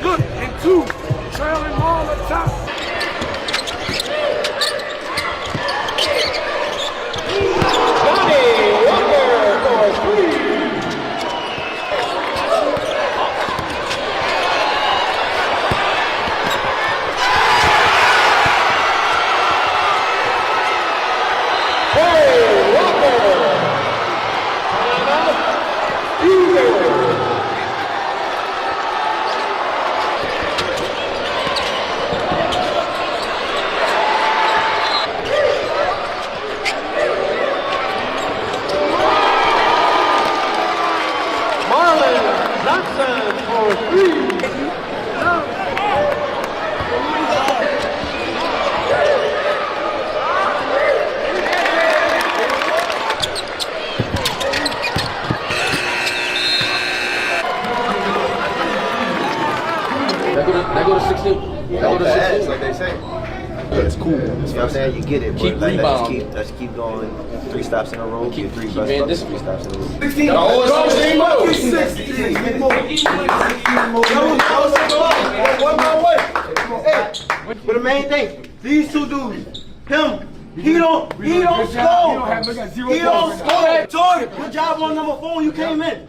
Look, and 2, trailing all the top. That go to 16. That go to 16. Like they say. Yeah, it's cool. You know what I'm saying? You get it. Keep but rebounding. Let's keep going. 3 stops in a row. Keep- Get 3 keep best being buckets, disciplined. 3 stops in a row. 16. One by way. Hey, but the main thing, these 2 dudes, him, he don't score. He don't score. Jordan, good job on number 4 when you came in.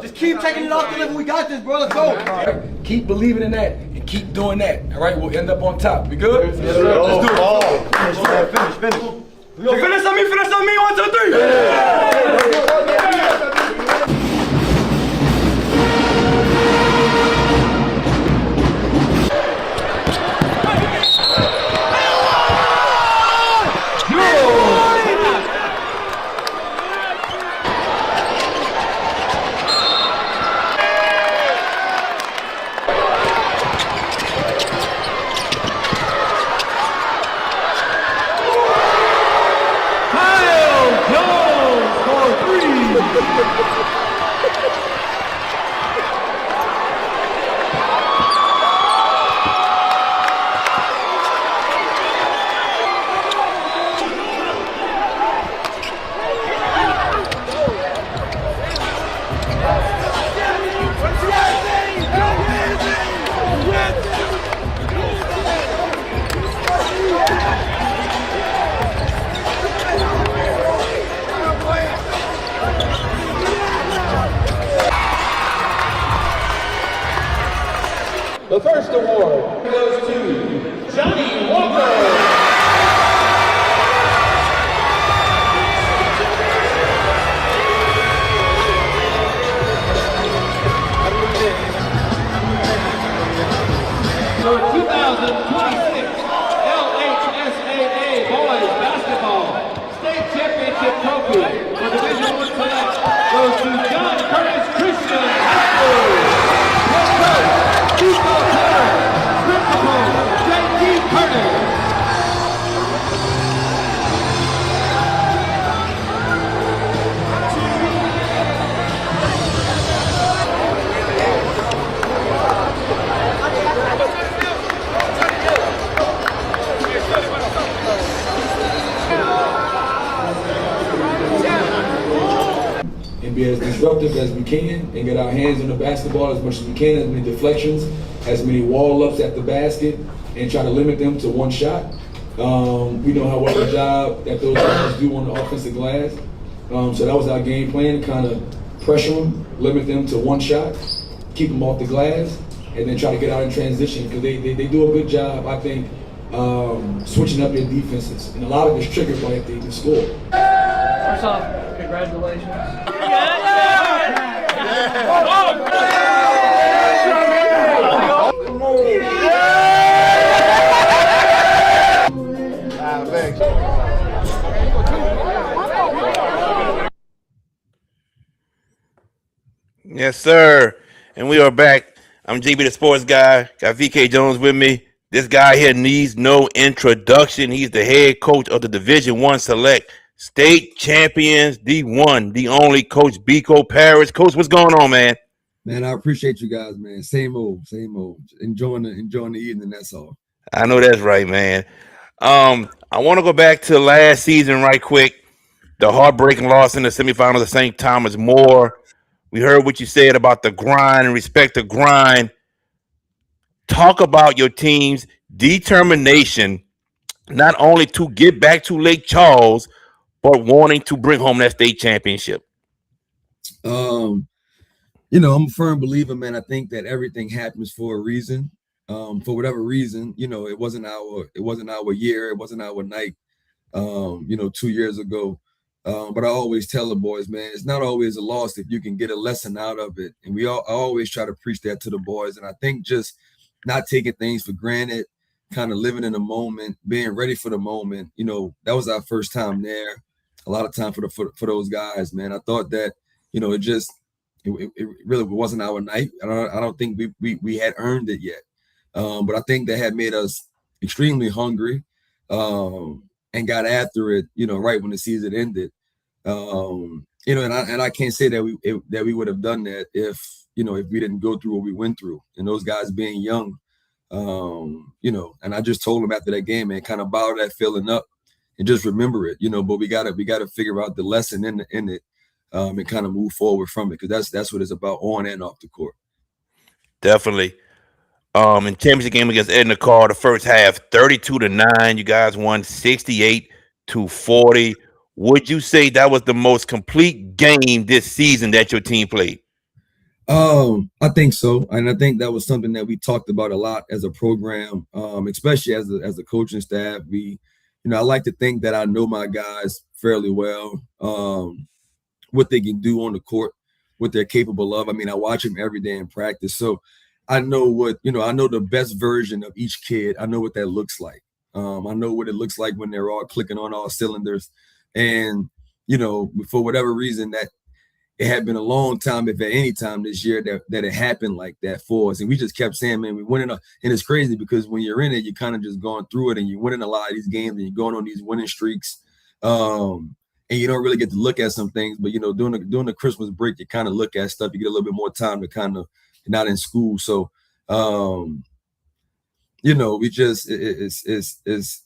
Just keep taking it off the level. We got this, bro. Let's go. Keep believing in that and keep doing that. All right, we'll end up on top. We good? Yes, sir. Let's do it. Finish. Yo, finish on me. 1, 2, 3. The first award goes to Johnny Walker. The 2026 LHSAA Boys Basketball State Championship Trophy for Division I Select goes to John Curtis Christian High School. Head coach, Biko Principal, J.D. Curtis. And be as disruptive as we can and get our hands on the basketball as much as we can, as many deflections, as many wall-ups at the basket, and try to limit them to one shot. We know how well the job that those guys do on the offensive glass. So that was our game plan, kind of pressure them, limit them to one shot, keep them off the glass, and then try to get out in transition, because they do a good job, I think, switching up their defenses. And a lot of it's triggered by if they can score. First off, congratulations. Yes, sir. And we are back. I'm JB the Sports Guy. Got VK Jones with me. This guy here needs no introduction. He's the head coach of the Division I Select State Champions D1, the only Coach Biko Paris. Coach, what's going on, man? Man, I appreciate you guys, man. Same old. Enjoying the evening, that's all. I know that's right, man. I want to go back to last season right quick. The heartbreaking loss in the semifinals of St. Thomas More. We heard what you said about the grind and respect the grind. Talk about your team's determination, not only to get back to Lake Charles, but wanting to bring home that state championship. I'm a firm believer, man. I think that everything happens for a reason. For whatever reason, it wasn't our year, it wasn't our night, 2 years ago. But I always tell the boys, man, it's not always a loss if you can get a lesson out of it. And I always try to preach that to the boys. And I think just not taking things for granted, kind of living in the moment, being ready for the moment, that was our first time there. A lot of time for those guys, man. I thought that, it really wasn't our night. I don't think we had earned it yet. But I think that had made us extremely hungry and got after it, right when the season ended. And I can't say that we would have done that if we didn't go through what we went through. And those guys being young, and I just told them after that game, man, kind of bottle that feeling up and just remember it, but we gotta figure out the lesson in it and kind of move forward from it, because that's what it's about on and off the court. Definitely. In championship game against Edna Carr, the first half, 32-9. You guys won 68-40. Would you say that was the most complete game this season that your team played? I think so, and I think that was something that we talked about a lot as a program, especially as a coaching staff. I like to think that I know my guys fairly well, what they can do on the court, what they're capable of. I mean, I watch them every day in practice, so I know I know the best version of each kid. I know what that looks like. I know what it looks like when they're all clicking on all cylinders. And, for whatever reason, that it had been a long time, if at any time this year, that it happened like that for us. And we just kept saying, man, we winning. And it's crazy because when you're in it, you're kind of just going through it and you're winning a lot of these games and you're going on these winning streaks. And you don't really get to look at some things. But, during the Christmas break, you kind of look at stuff. You get a little bit more time to kind of not in school. So, we just, it's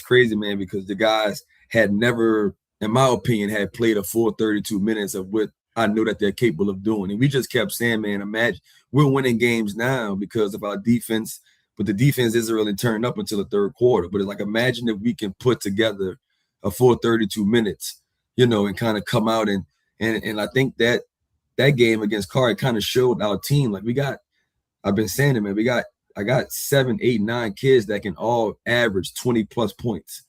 crazy, man, because the guys had never, in my opinion, had played a full 32 minutes of what I know that they're capable of doing. And we just kept saying, man, imagine we're winning games now because of our defense, but the defense isn't really turned up until the third quarter. But it's like, imagine if we can put together a full 32 minutes, and kind of come out and I think that game against Carr kind of showed our team, like, we got I've been saying it, man. I got 7, 8, 9 kids that can all average 20 plus points.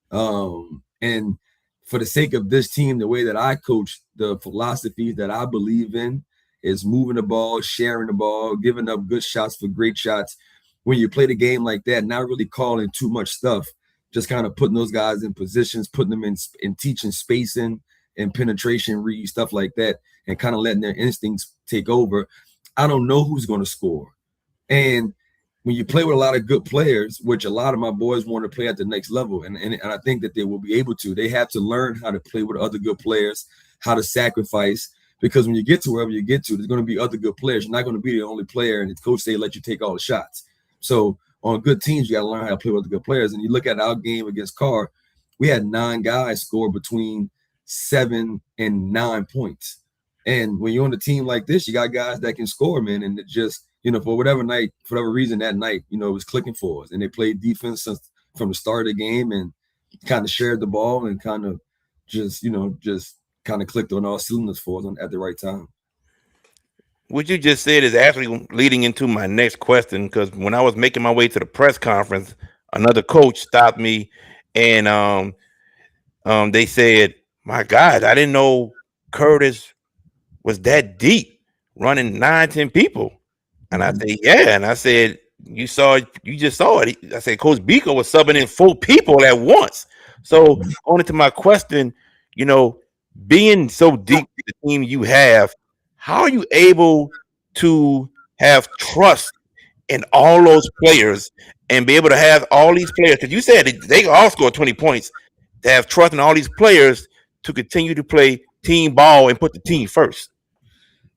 And for the sake of this team, the way that I coach, the philosophies that I believe in is moving the ball, sharing the ball, giving up good shots for great shots. When you play the game like that, not really calling too much stuff, just kind of putting those guys in positions, putting them in teaching spacing and penetration read, stuff like that, and kind of letting their instincts take over. I don't know who's going to score. And when you play with a lot of good players, which a lot of my boys want to play at the next level, and I think that they will be able to, they have to learn how to play with other good players, how to sacrifice, because when you get to wherever you get to, there's going to be other good players. You're not going to be the only player, and the coach say let you take all the shots. So on good teams, you got to learn how to play with the good players. And you look at our game against Carr, we had 9 guys score between 7 and 9 points. And when you're on a team like this, you got guys that can score, man, and it just, for whatever reason that night, it was clicking for us. And they played defense from the start of the game and kind of shared the ball and kind of just kind of clicked on all cylinders for us at the right time. What you just said is actually leading into my next question, because when I was making my way to the press conference, another coach stopped me and they said, "My God, I didn't know Curtis was that deep, running 9, 10 people." And I said, "Yeah." And I said, you just saw it. I said, Coach Biko was subbing in 4 people at once. So on to my question, being so deep in the team you have, how are you able to have trust in all those players and be able to have all these players? Because you said they all score 20 points, to have trust in all these players to continue to play team ball and put the team first.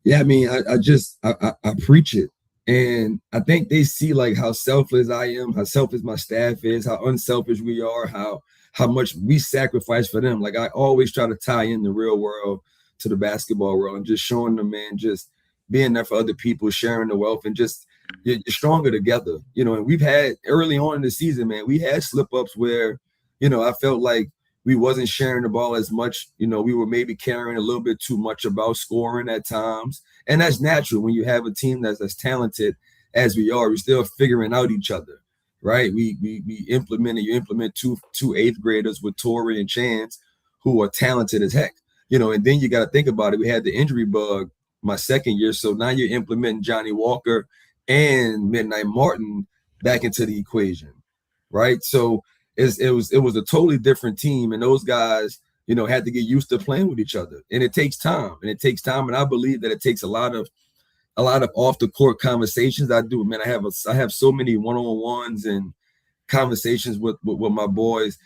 Yeah, I mean, I preach it. And I think they see like how selfless I am, how selfless my staff is, how unselfish we are, how much we sacrifice for them. Like I always try to tie in the real world to the basketball world and just showing them, man, just being there for other people, sharing the wealth, and just you're stronger together. And we've had early on in the season, man, we had slip ups where, I felt like we wasn't sharing the ball as much. We were maybe caring a little bit too much about scoring at times. And that's natural when you have a team that's as talented as we are. We're still figuring out each other, right? You implement two 8th graders with Tori and Chance who are talented as heck, and then you got to think about it. We had the injury bug my second year. So now you're implementing Johnny Walker and Midnight Martin back into the equation, right? So it was a totally different team, and those guys, had to get used to playing with each other, and it takes time. And I believe that it takes a lot of off the court conversations. I do, man. I have so many one-on-ones and conversations with my boys,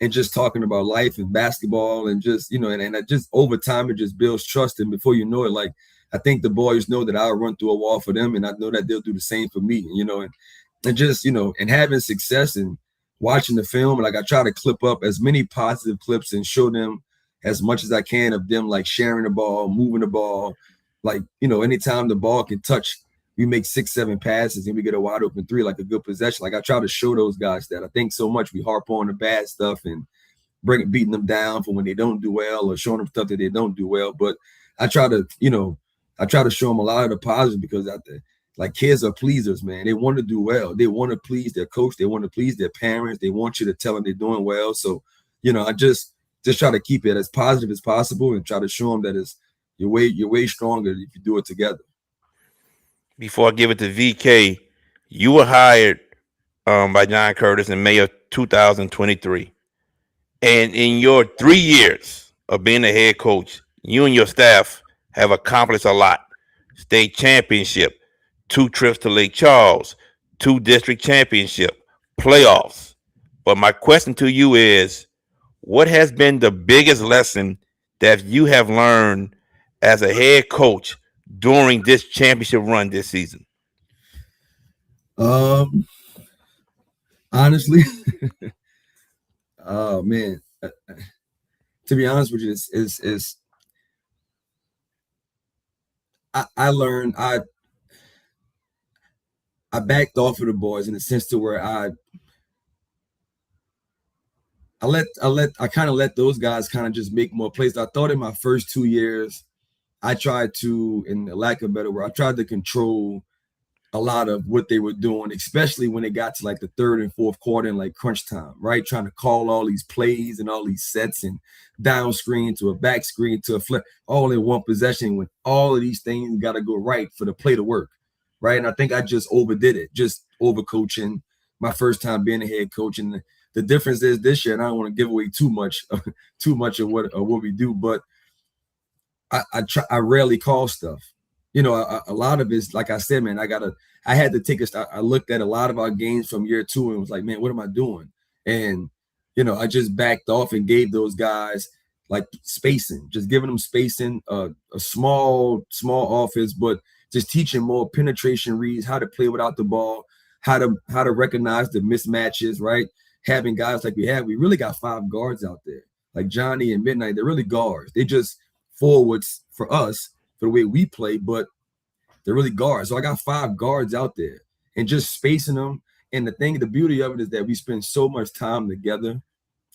and just talking about life and basketball, and just and I just over time it just builds trust, and before you know it, like I think the boys know that I'll run through a wall for them, and I know that they'll do the same for me, and just and having success and watching the film, like I try to clip up as many positive clips and show them as much as I can of them like sharing the ball, moving the ball, like anytime the ball can touch, we make 6, 7 passes and we get a wide open 3, like a good possession. Like I try to show those guys that. I think so much we harp on the bad stuff and beating them down for when they don't do well, or showing them stuff that they don't do well. But I try to show them a lot of the positive, because like kids are pleasers, man. They want to do well. They want to please their coach. They want to please their parents. They want you to tell them they're doing well. So, I just try to keep it as positive as possible and try to show them that you're way stronger if you do it together. Before I give it to VK, you were hired by John Curtis in May of 2023. And in your 3 years of being a head coach, you and your staff have accomplished a lot. State championship, 2 trips to Lake Charles, 2 district championship, playoffs. But my question to you is, what has been the biggest lesson that you have learned as a head coach during this championship run this season? Honestly, oh man, to be honest with you, I learned I backed off of the boys in the sense to where I kind of let those guys kind of just make more plays. I thought in my first 2 years, I tried to, in the lack of a better word, I tried to control a lot of what they were doing, especially when it got to like the third and fourth quarter and like crunch time, right? Trying to call all these plays and all these sets and down screen to a back screen to a flip, all in one possession when all of these things got to go right for the play to work, right? And I think I just overdid it, just overcoaching my first time being a head coach. And the difference is this year, and I don't want to give away too much of what we do, but I rarely call stuff. You know, a lot of it's like I said, man. I had to take I looked at a lot of our games from year 2 and was like, man, what am I doing? And you know, I just backed off and gave those guys like spacing, just giving them spacing, a small offense, but just teaching more penetration reads, how to play without the ball, how to recognize the mismatches, right? Having guys like we really got 5 guards out there, like Johnny and Midnight. They're really guards. They just forwards for us for the way we play, but they're really guards. So I got 5 guards out there and just spacing them. And the beauty of it is that we spend so much time together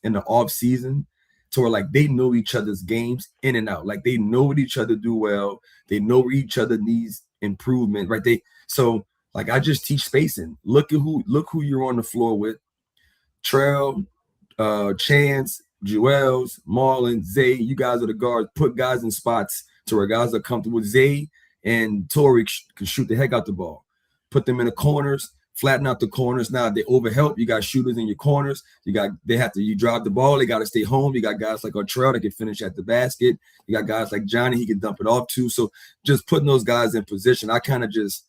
in the off season to where like they know each other's games in and out. Like they know what each other do well. They know where each other needs improvement, right? So like I just teach spacing. Look who you're on the floor with. Trell, Chance, Joels, Marlon, Zay, you guys are the guards. Put guys in spots to where guys are comfortable. Zay and Tori can shoot the heck out the ball. Put them in the corners, flatten out the corners. Now they overhelp. You got shooters in your corners. You drive the ball. They got to stay home. You got guys like Trell that can finish at the basket. You got guys like Johnny, he can dump it off too. So just putting those guys in position, I kind of just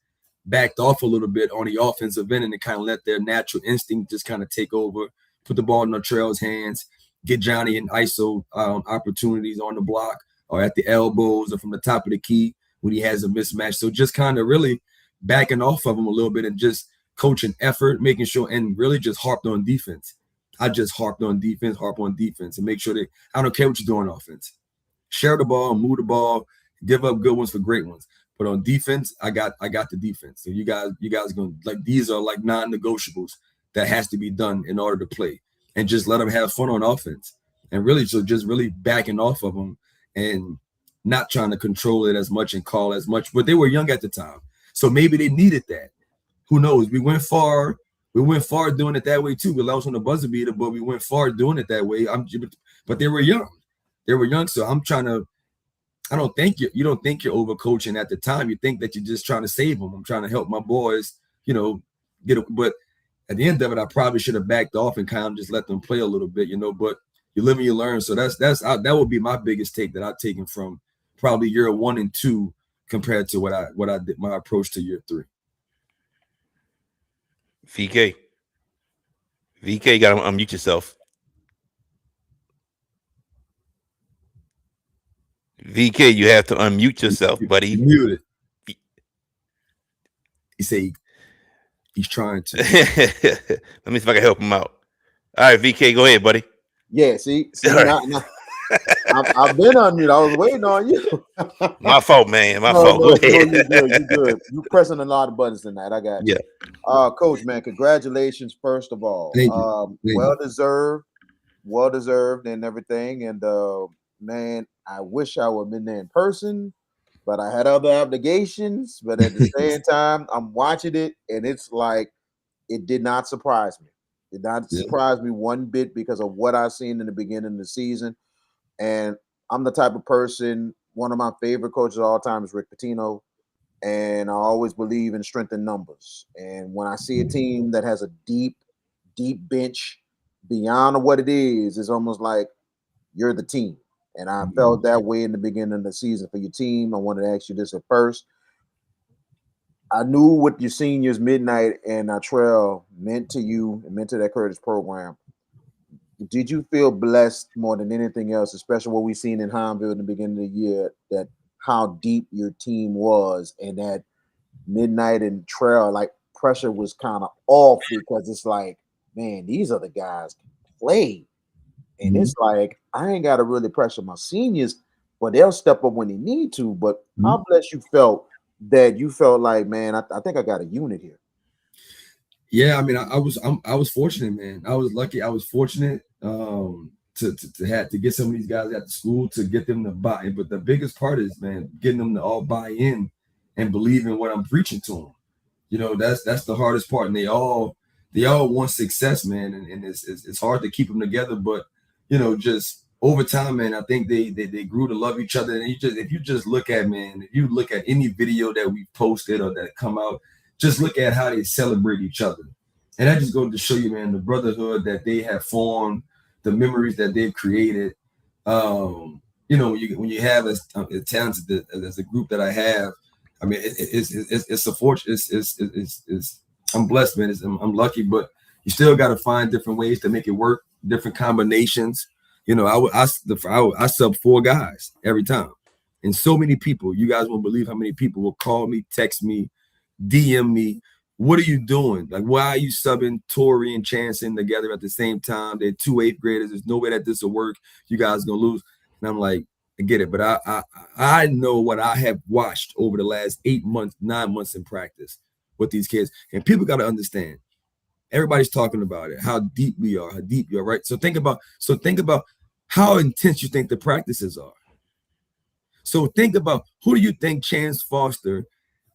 backed off a little bit on the offensive end and kind of let their natural instinct just kind of take over. Put the ball in Trell's hands, get Johnny in ISO opportunities on the block or at the elbows or from the top of the key when he has a mismatch. So just kind of really backing off of him a little bit and just coaching effort, making sure, and really just harped on defense. I just harp on defense, and make sure that I don't care what you're doing on offense. Share the ball, move the ball, give up good ones for great ones. But on defense, I got the defense. So you guys gonna like these are like non-negotiables that has to be done in order to play, and just let them have fun on offense, and really so just really backing off of them and not trying to control it as much and call as much. But they were young at the time, so maybe they needed that. Who knows? We went far doing it that way too. We lost on the buzzer beater, but we went far doing it that way. But they were young. So I'm trying to. I don't think you don't think you're overcoaching at the time. You think that you're just trying to save them. I'm trying to help my boys, get it. But at the end of it, I probably should have backed off and kind of just let them play a little bit, But you live and you learn. So that would be my biggest take that I've taken from probably year 1 and 2 compared to what I did my approach to year 3. VK, you gotta unmute yourself. VK, you have to unmute yourself, buddy. Muted. He said he's trying to. Let me see if I can help him out. All right, VK, go ahead, buddy. Yeah, see Right. now, I've been on mute. I was waiting on you. My fault, man. My fault. Go ahead. You're good. You pressing a lot of buttons tonight. I got you. Yeah. Coach, man, congratulations, first of all. Thank you. Well deserved and everything. And man, I wish I would have been there in person, but I had other obligations. But at the same time, I'm watching it, and it's like it did not surprise me. It did not surprise me one bit because of what I've seen in the beginning of the season. And I'm the type of person, one of my favorite coaches of all time is Rick Pitino. And I always believe in strength in numbers. And when I see a team that has a deep bench beyond what it is, it's almost like you're the team. And I felt that way in the beginning of the season for your team. I wanted to ask you this at first. I knew what your seniors, Midnight and Trell, meant to you and meant to that Curtis program. Did you feel blessed more than anything else, especially what we've seen in Hineville in the beginning of the year, that how deep your team was and that Midnight and Trell, like pressure was kind of off because it's like, man, these are the guys who play. And it's like, I ain't got to really pressure my seniors, but they'll step up when they need to. But how blessed you felt that you felt like, man, I think I got a unit here. Yeah, I mean, I was fortunate, man. I was lucky. I was fortunate to get some of these guys at the school to get them to buy in. But the biggest part is, man, getting them to all buy in and believe in what I'm preaching to them. You know, that's the hardest part, and they all want success, man, and it's hard to keep them together. But you know, just over time, man, I think they grew to love each other. And if you just look at, man, if you look at any video that we posted or that come out, just look at how they celebrate each other, and that just goes to show you, man, the brotherhood that they have formed, the memories that they've created. You know, when you have as talented as a group that I have. I mean, it's a fortune. It's I'm blessed, man. I'm lucky, but you still got to find different ways to make it work, different combinations. You know, I sub 4 guys every time, and so many people. You guys won't believe how many people will call me, text me, DM me. What are you doing? Like, why are you subbing Tory and Chanson together at the same time? They're 2 8th graders. There's no way that this will work. You guys gonna lose. And I'm like, I get it, but I know what I have watched over the last 8 months, 9 months in practice with these kids, and people got to understand. Everybody's talking about it, how deep we are, how deep you are, right? So think about how intense you think the practices are. So think about, who do you think Chance Foster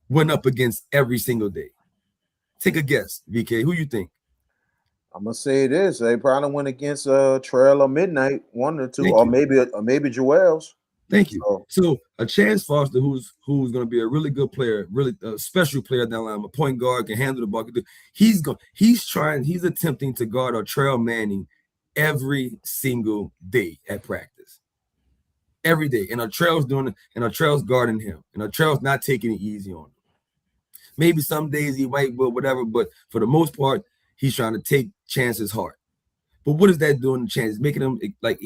went up against every single day? Take a guess, VK. Who you think? I'm gonna say this: they probably went against Trail or Midnight, one or two, Thank or you. maybe Joel's. Thank you. So So a Chance Foster, who's going to be a really good player, really special player down the line, a point guard, can handle the ball. He's attempting to guard a Trail Manning every single day at practice. Every day. And our Trail's doing it, and our Trail's guarding him. And our Trail's not taking it easy on him. Maybe some days he might, but whatever. But for the most part, he's trying to take Chance's heart. But what is that doing to Chance? Making him like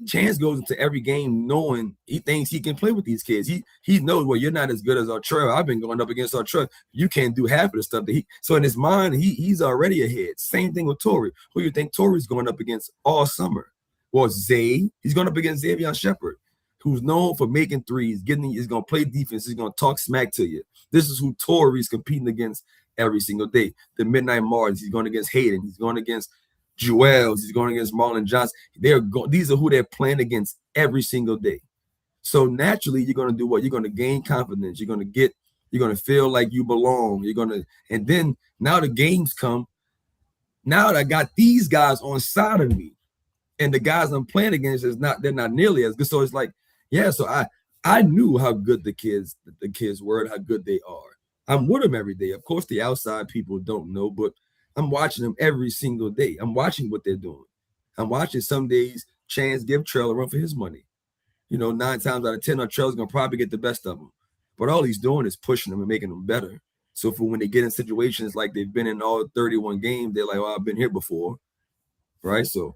Chance goes into every game knowing he thinks he can play with these kids. He knows, well, you're not as good as Artrell. I've been going up against Artrell. You can't do half of the stuff that he. So in his mind, he's already ahead. Same thing with Tory. Who you think Tory's going up against all summer? Well, Zay. He's going up against Xavier Shepard, who's known for making threes. He's going to play defense. He's going to talk smack to you. This is who Tory's competing against every single day. The Midnight Martins, he's going against Hayden. He's going against Joels. He's going against Marlon Johnson. These are who they're playing against every single day. So naturally, you're going to do what? You're going to gain confidence. You're going to feel like you belong. And then now the games come. Now that I got these guys on side of me, and the guys I'm playing against they're not nearly as good. So it's like, yeah. So I knew how good the kids were and how good they are. I'm with them every day. Of course, the outside people don't know, but I'm watching them every single day. I'm watching what they're doing. I'm watching some days Chance give Trell a run for his money. You know, 9 times out of 10, our Trell's going to probably get the best of them. But all he's doing is pushing them and making them better. So for when they get in situations like they've been in all 31 games, they're like, well, I've been here before, right? So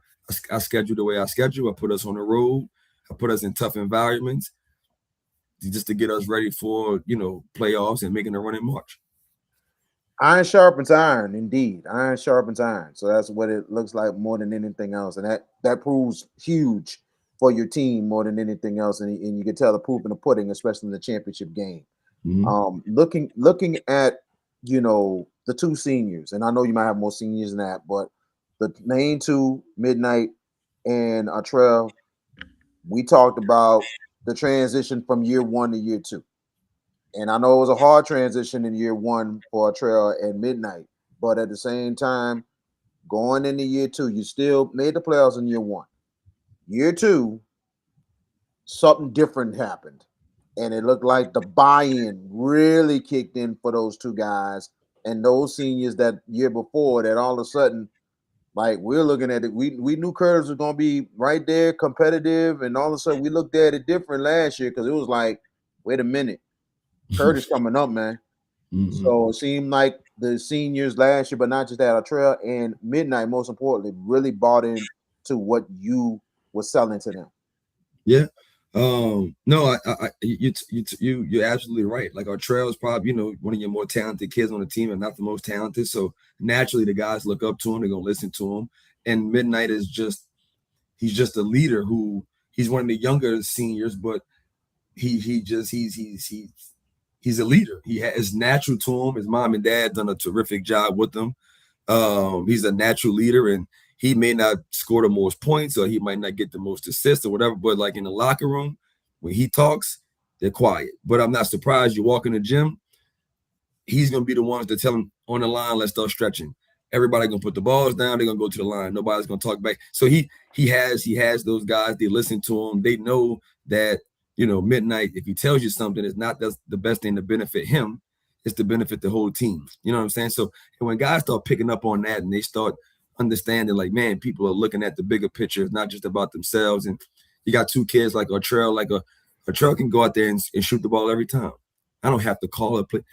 I schedule the way I schedule. I put us on the road. I put us in tough environments just to get us ready for, you know, playoffs and making a run in March. Iron sharpens iron, indeed. Iron sharpens iron. So that's what it looks like more than anything else. And that proves huge for your team more than anything else. And you can tell the proof in the pudding, especially in the championship game. Mm-hmm. Looking at, you know, the 2 seniors, and I know you might have more seniors than that, but the main 2, Midnight and Artrell, we talked about the transition from year 1 to year 2. And I know it was a hard transition in year 1 for Artrell and Midnight, but at the same time, going into year 2, you still made the playoffs in year 1. Year 2, something different happened. And it looked like the buy-in really kicked in for those 2 guys and those seniors that year before, that all of a sudden, like, we're looking at it. We knew Curtis was going to be right there, competitive, and all of a sudden we looked at it different last year because it was like, wait a minute, Curtis coming up, man. Mm-hmm. So it seemed like the seniors last year, but not just that, Artrell and Midnight, most importantly, really bought into what you were selling to them. Yeah. No, you're absolutely right. Like, Artrell is probably, you know, one of your more talented kids on the team and not the most talented. So naturally the guys look up to him, they're gonna listen to him. And Midnight he's just a leader he's one of the younger seniors, but he's a leader. It's natural to him. His mom and dad done a terrific job with him. He's a natural leader, and he may not score the most points or he might not get the most assists or whatever, but like in the locker room, when he talks, they're quiet. But I'm not surprised. You walk in the gym, he's gonna be the ones to tell him on the line, let's start stretching. Everybody gonna put the balls down. They're gonna go to the line. Nobody's gonna talk back. So he has those guys. They listen to him. They know that midnight. If he tells you something, it's not that's the best thing to benefit him. It's to benefit the whole team. You know what I'm saying? So when guys start picking up on that and they start understanding, like, man, people are looking at the bigger picture. It's not just about themselves. And you got two kids like Artrell, like Artrell can go out there and shoot the ball every time. I don't have to call a play.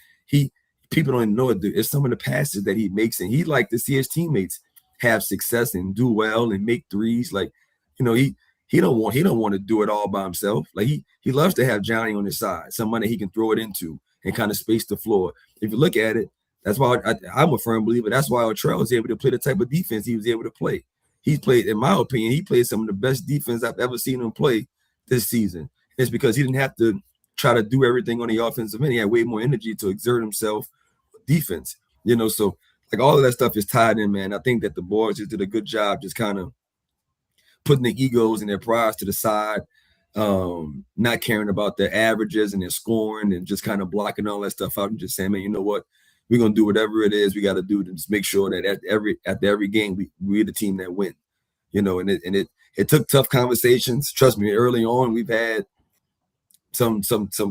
People don't even know it. It's some of the passes that he makes, and he like to see his teammates have success and do well and make threes. Like, he don't want to do it all by himself. Like he loves to have Johnny on his side, somebody he can throw it into and kind of space the floor. If you look at it, that's why I'm a firm believer. That's why Artrell was able to play the type of defense he was able to play. He's played, in my opinion, he played some of the best defense I've ever seen him play this season. It's because he didn't have to try to do everything on the offensive end. He had way more energy to exert himself defense, so like all of that stuff is tied in, man. I think that the boys just did a good job just kind of putting their egos and their prides to the side, not caring about their averages and their scoring and just kind of blocking all that stuff out and just saying, man, you know what? We're going to do whatever it is we got to do to just make sure that at every game, we're the team that win, and it took tough conversations. Trust me, early on, we've had some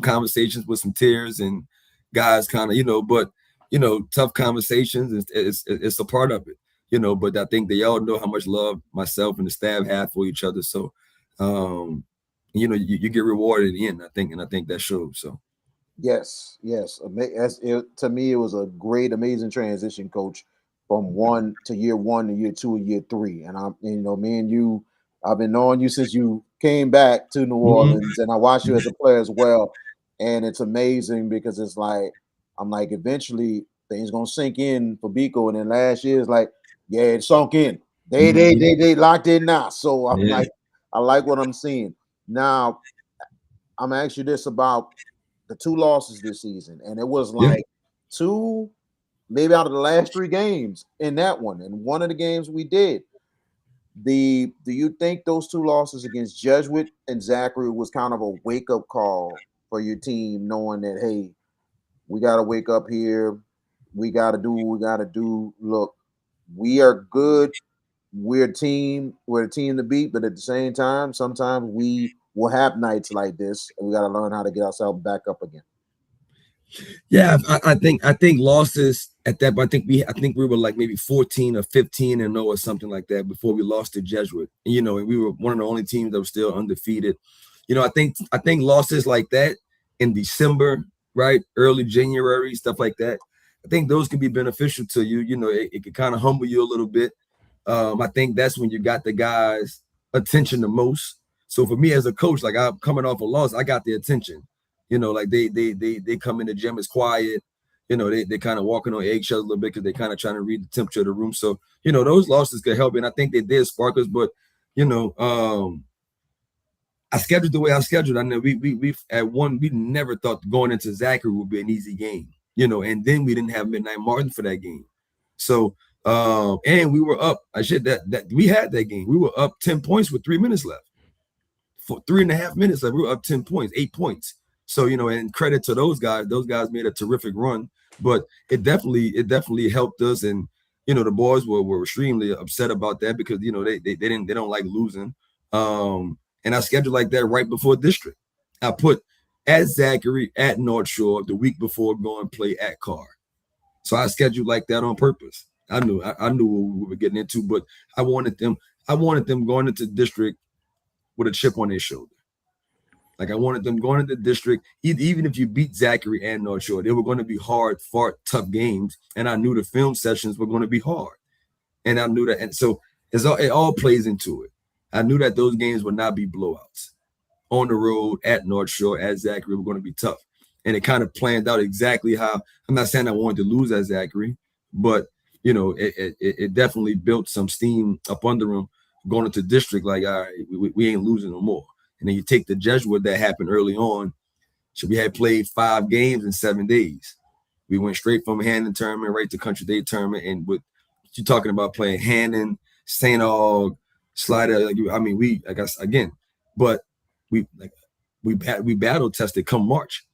conversations with some tears and guys kind of, but tough conversations it's a part of it, but I think they all know how much love myself and the staff have for each other. So, you get rewarded in the end, I think that shows. So. Yes. To me, it was a great, amazing transition, Coach, from year one to year two and year three. And me and you, I've been knowing you since you came back to New Orleans, and I watched you as a player as well. And it's amazing because it's like, I'm like, eventually things gonna sink in for Biko. And then last year is like, yeah, it sunk in. They locked in now. So I'm like, I like what I'm seeing. Now, I'm gonna ask you this about the 2 losses this season, and it was like 2, maybe out of the last 3 games in that one, and one of the games we did. Do you think those 2 losses against Jesuit and Zachary was kind of a wake-up call for your team, knowing that, hey, we got to wake up here, we got to do what we got to do? Look, we are good. We're a team to beat, but at the same time, sometimes we will have nights like this, and we got to learn how to get ourselves back up again. Yeah, I think losses at that. I think we were like maybe 14 or 15-0 or something like that before we lost to Jesuit. And we were one of the only teams that was still undefeated. I think losses like that in December, right, early January, stuff like that, I think those can be beneficial to you. It can kind of humble you a little bit. I think that's when you got the guys' attention the most. So for me as a coach, like I'm coming off a loss, I got the attention. Like they come in the gym, it's quiet. They kind of walking on eggshells a little bit because they kind of trying to read the temperature of the room. So, those losses could help. And I think they did spark us, but I scheduled the way I scheduled. I know we never thought going into Zachary would be an easy game, and then we didn't have Midnight Martin for that game. So and we were up. We had that game. We were up 10 points with 3 minutes left. For 3.5 minutes left, we were up 10 points, 8 points. So, and credit to those guys. Those guys made a terrific run, but it definitely helped us. And, the boys were extremely upset about that because, they don't like losing. And I scheduled like that right before district. I put at Zachary, at North Shore the week before going play at Carr. So I scheduled like that on purpose. I knew what we were getting into, but I wanted them going into district with a chip on their shoulder. Like I wanted them going into district, even if you beat Zachary and North Shore, they were going to be hard, tough games. And I knew the film sessions were going to be hard. And I knew that. And so it all plays into it. I knew that those games would not be blowouts. On the road, at North Shore, at Zachary, were going to be tough. And it kind of planned out exactly how. I'm not saying I wanted to lose at Zachary, but, it definitely built some steam up under him going into district. Like, all right, we ain't losing no more. And then you take the Jesuit that happened early on. So we had played 5 games in 7 days. We went straight from Hannon tournament right to Country Day tournament. And with you're talking about playing Hannon, St. Aug, Slider, but we battle tested come March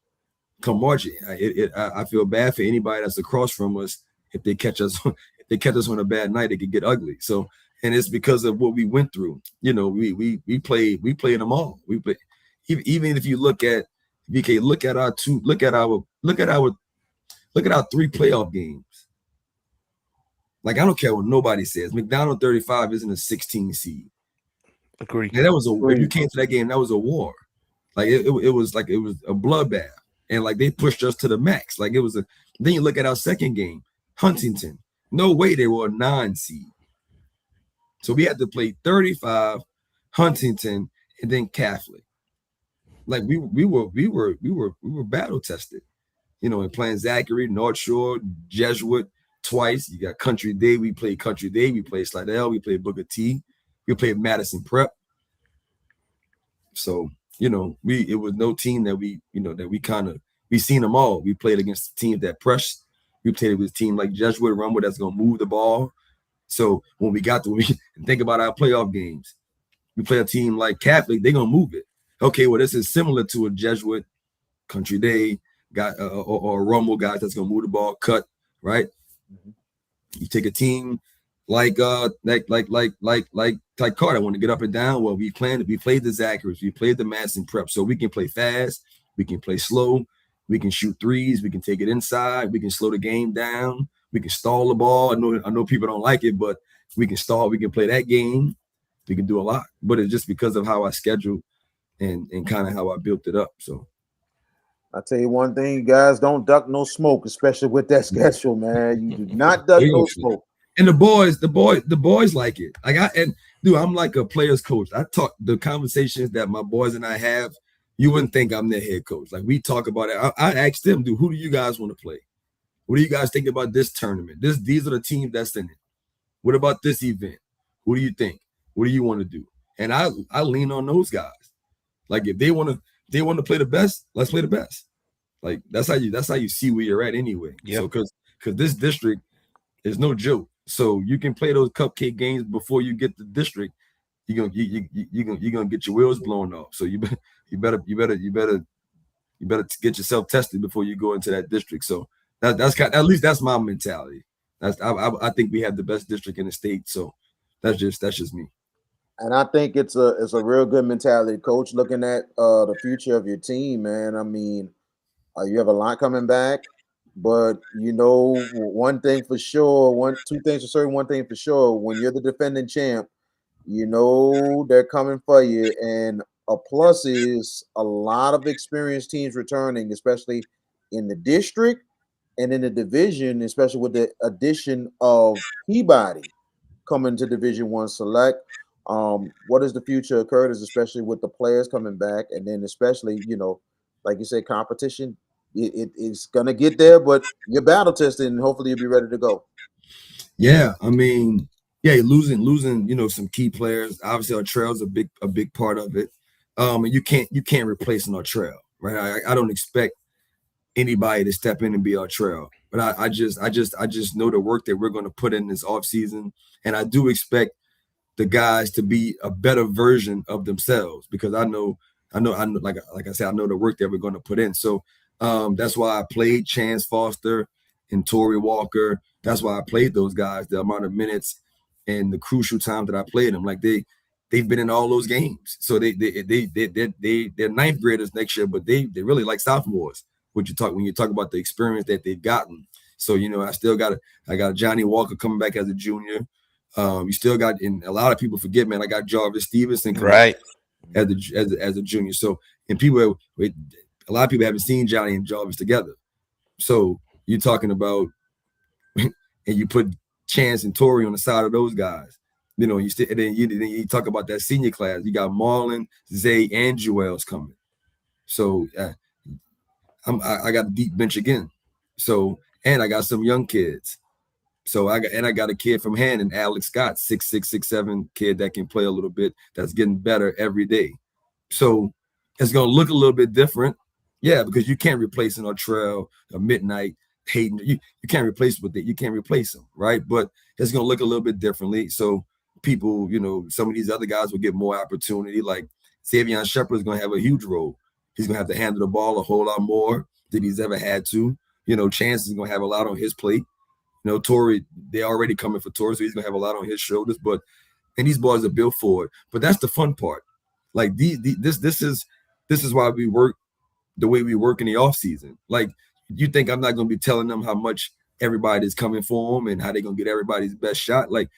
come March, I feel bad for anybody that's across from us. If they catch us, if they catch us on a bad night, it could get ugly. So, and it's because of what we went through. You know, we played them all. We play, even if you look at BK, look at our 3 playoff games. Like, I don't care what nobody says. McDonald 35 isn't a 16 seed. Agree. Like, if you came to that game, that was a war. Like it was like it was a bloodbath, and like they pushed us to the max. Like it was a. Then you look at our second game, Huntington. No way they were a 9 seed. So we had to play 35, Huntington, and then Catholic. Like we were battle tested, you know, and playing Zachary, North Shore, Jesuit twice. You got Country Day. We played Country Day. We played Slidell. We played Booker T. We played Madison Prep. So, you know, it was no team that we seen them all. We played against teams that pressed. We played with a team like Jesuit Rumble that's gonna move the ball. So when we think about our playoff games, we play a team like Catholic, they're gonna move it. Okay, well, this is similar to a Jesuit, Country Day guy or a Rumble guy that's gonna move the ball, cut, right? Mm-hmm. You take a team like Carter want to get up and down. Well, we played the Zacharys, we played the Madison Prep, so we can play fast, we can play slow, we can shoot threes, we can take it inside, we can slow the game down, we can stall the ball. I know people don't like it, but we can stall, we can play that game, we can do a lot. But it's just because of how I scheduled and kind of how I built it up. So I tell you one thing, you guys, don't duck no smoke, especially with that schedule, man. You do not duck no smoke. And the boys like it. I'm like a player's coach. I talk the conversations that my boys and I have. You wouldn't think I'm their head coach. Like we talk about it. I ask them, who do you guys want to play? What do you guys think about this tournament? These are the teams that's in it. What about this event? What do you think? What do you want to do? And I lean on those guys. Like if they want to play the best, let's play the best. Like that's how you see where you're at anyway. Yep. So because this district is no joke. So you can play those cupcake games before you get the district. You're gonna get your wheels blown off. So you better get yourself tested before you go into that district. So that's at least that's my mentality. I think we have the best district in the state. So that's just me. And I think it's a real good mentality, Coach. Looking at the future of your team, man. I mean, you have a lot coming back. But you know, one thing for sure, two things for certain, one thing for sure, when you're the defending champ, you know they're coming for you. And a plus is a lot of experienced teams returning, especially in the district and in the division, especially with the addition of Peabody coming to Division I Select. What is the future of Curtis, especially with the players coming back, and then especially, you know, like you say, competition. It's gonna get there, but you're battle tested, and hopefully you'll be ready to go. Yeah, I mean, losing, you know, some key players. Obviously, our trail's a big part of it. And you can't replace our trail, right? I don't expect anybody to step in and be our trail, but I just know the work that we're going to put in this off season, and I do expect the guys to be a better version of themselves because I know, like I said, I know the work that we're going to put in. So. That's why I played Chance Foster and Torrey Walker. That's why I played those guys, the amount of minutes and the crucial time that I played them. Like they've been in all those games. So they're ninth graders next year, but they really like sophomores. When you talk about the experience that they've gotten. So, you know, I got Johnny Walker coming back as a junior. You still got, and a lot of people forget, man, I got Jarvis Stevenson coming back as a junior. So, and a lot of people haven't seen Johnny and Jarvis together. So you're talking about, and you put Chance and Torrey on the side of those guys. You know, then you talk about that senior class. You got Marlon, Zay, and Joel's coming. So I got a deep bench again. So, and I got some young kids. So I got a kid from Hannon, Alex Scott, 6'6", 6'7" kid that can play a little bit. That's getting better every day. So it's gonna look a little bit different. Yeah, because you can't replace an Artrell, a Midnight, Hayden. You can't replace with it. You can't replace them, right? But it's going to look a little bit differently. So people, you know, some of these other guys will get more opportunity. Like Savion Shepard is going to have a huge role. He's going to have to handle the ball a whole lot more. that he's ever had to. Chance is gonna have a lot on his plate. Torrey, they're already coming for Torrey, so he's gonna have a lot on his shoulders. And these boys are built for it. But that's the fun part. Like this is why we work the way we work in the off season. Like, you think I'm not gonna be telling them how much everybody's coming for them and how they're gonna get everybody's best shot? Like,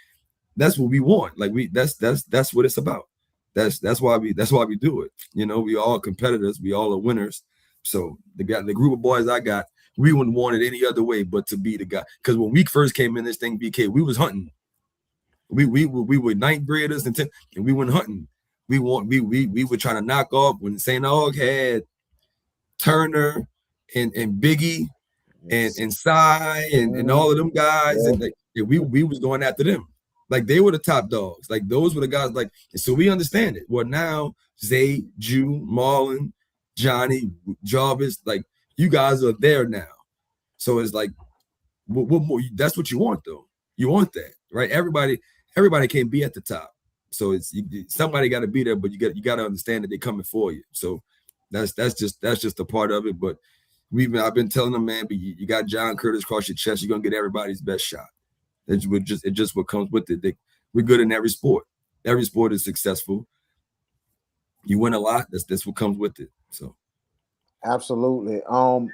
that's what we want. Like, that's what it's about. That's why we do it. We all competitors, we all are winners. So the group of boys I got, we wouldn't want it any other way but to be the guy. Because when we first came in this thing, BK, we was hunting. We were ninth graders and 10th, and we went hunting. We were trying to knock off when St. Aug had Turner and Biggie and Cy and all of them guys, and we was going after them. Like, they were the top dogs. Like, those were the guys. Like, and so we understand it. Well, now Zay, Jew, Marlon, Johnny, Jarvis, like, you guys are there now. So it's like, what more? That's what you want, though. You want that, right? Everybody can't be at the top. So somebody got to be there, but you got to understand that they're coming for you. So that's just a part of it. But I've been telling them, man, but you got John Curtis across your chest, you're gonna get everybody's best shot. It's just what comes with it. We're good in every sport. Every sport is successful. You win a lot. That's what comes with it. So absolutely.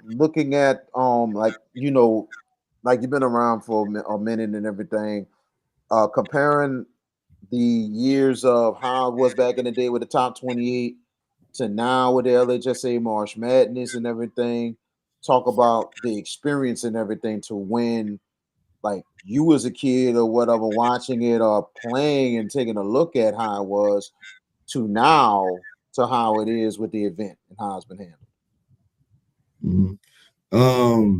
Looking at like you've been around for a minute and everything. Comparing the years of how it was back in the day with the top 28 to now with the LHSA March Madness and everything. Talk about the experience and everything to win, like you as a kid or whatever, watching it or playing and taking a look at how it was to now to how it is with the event and how it's been handled. Mm-hmm.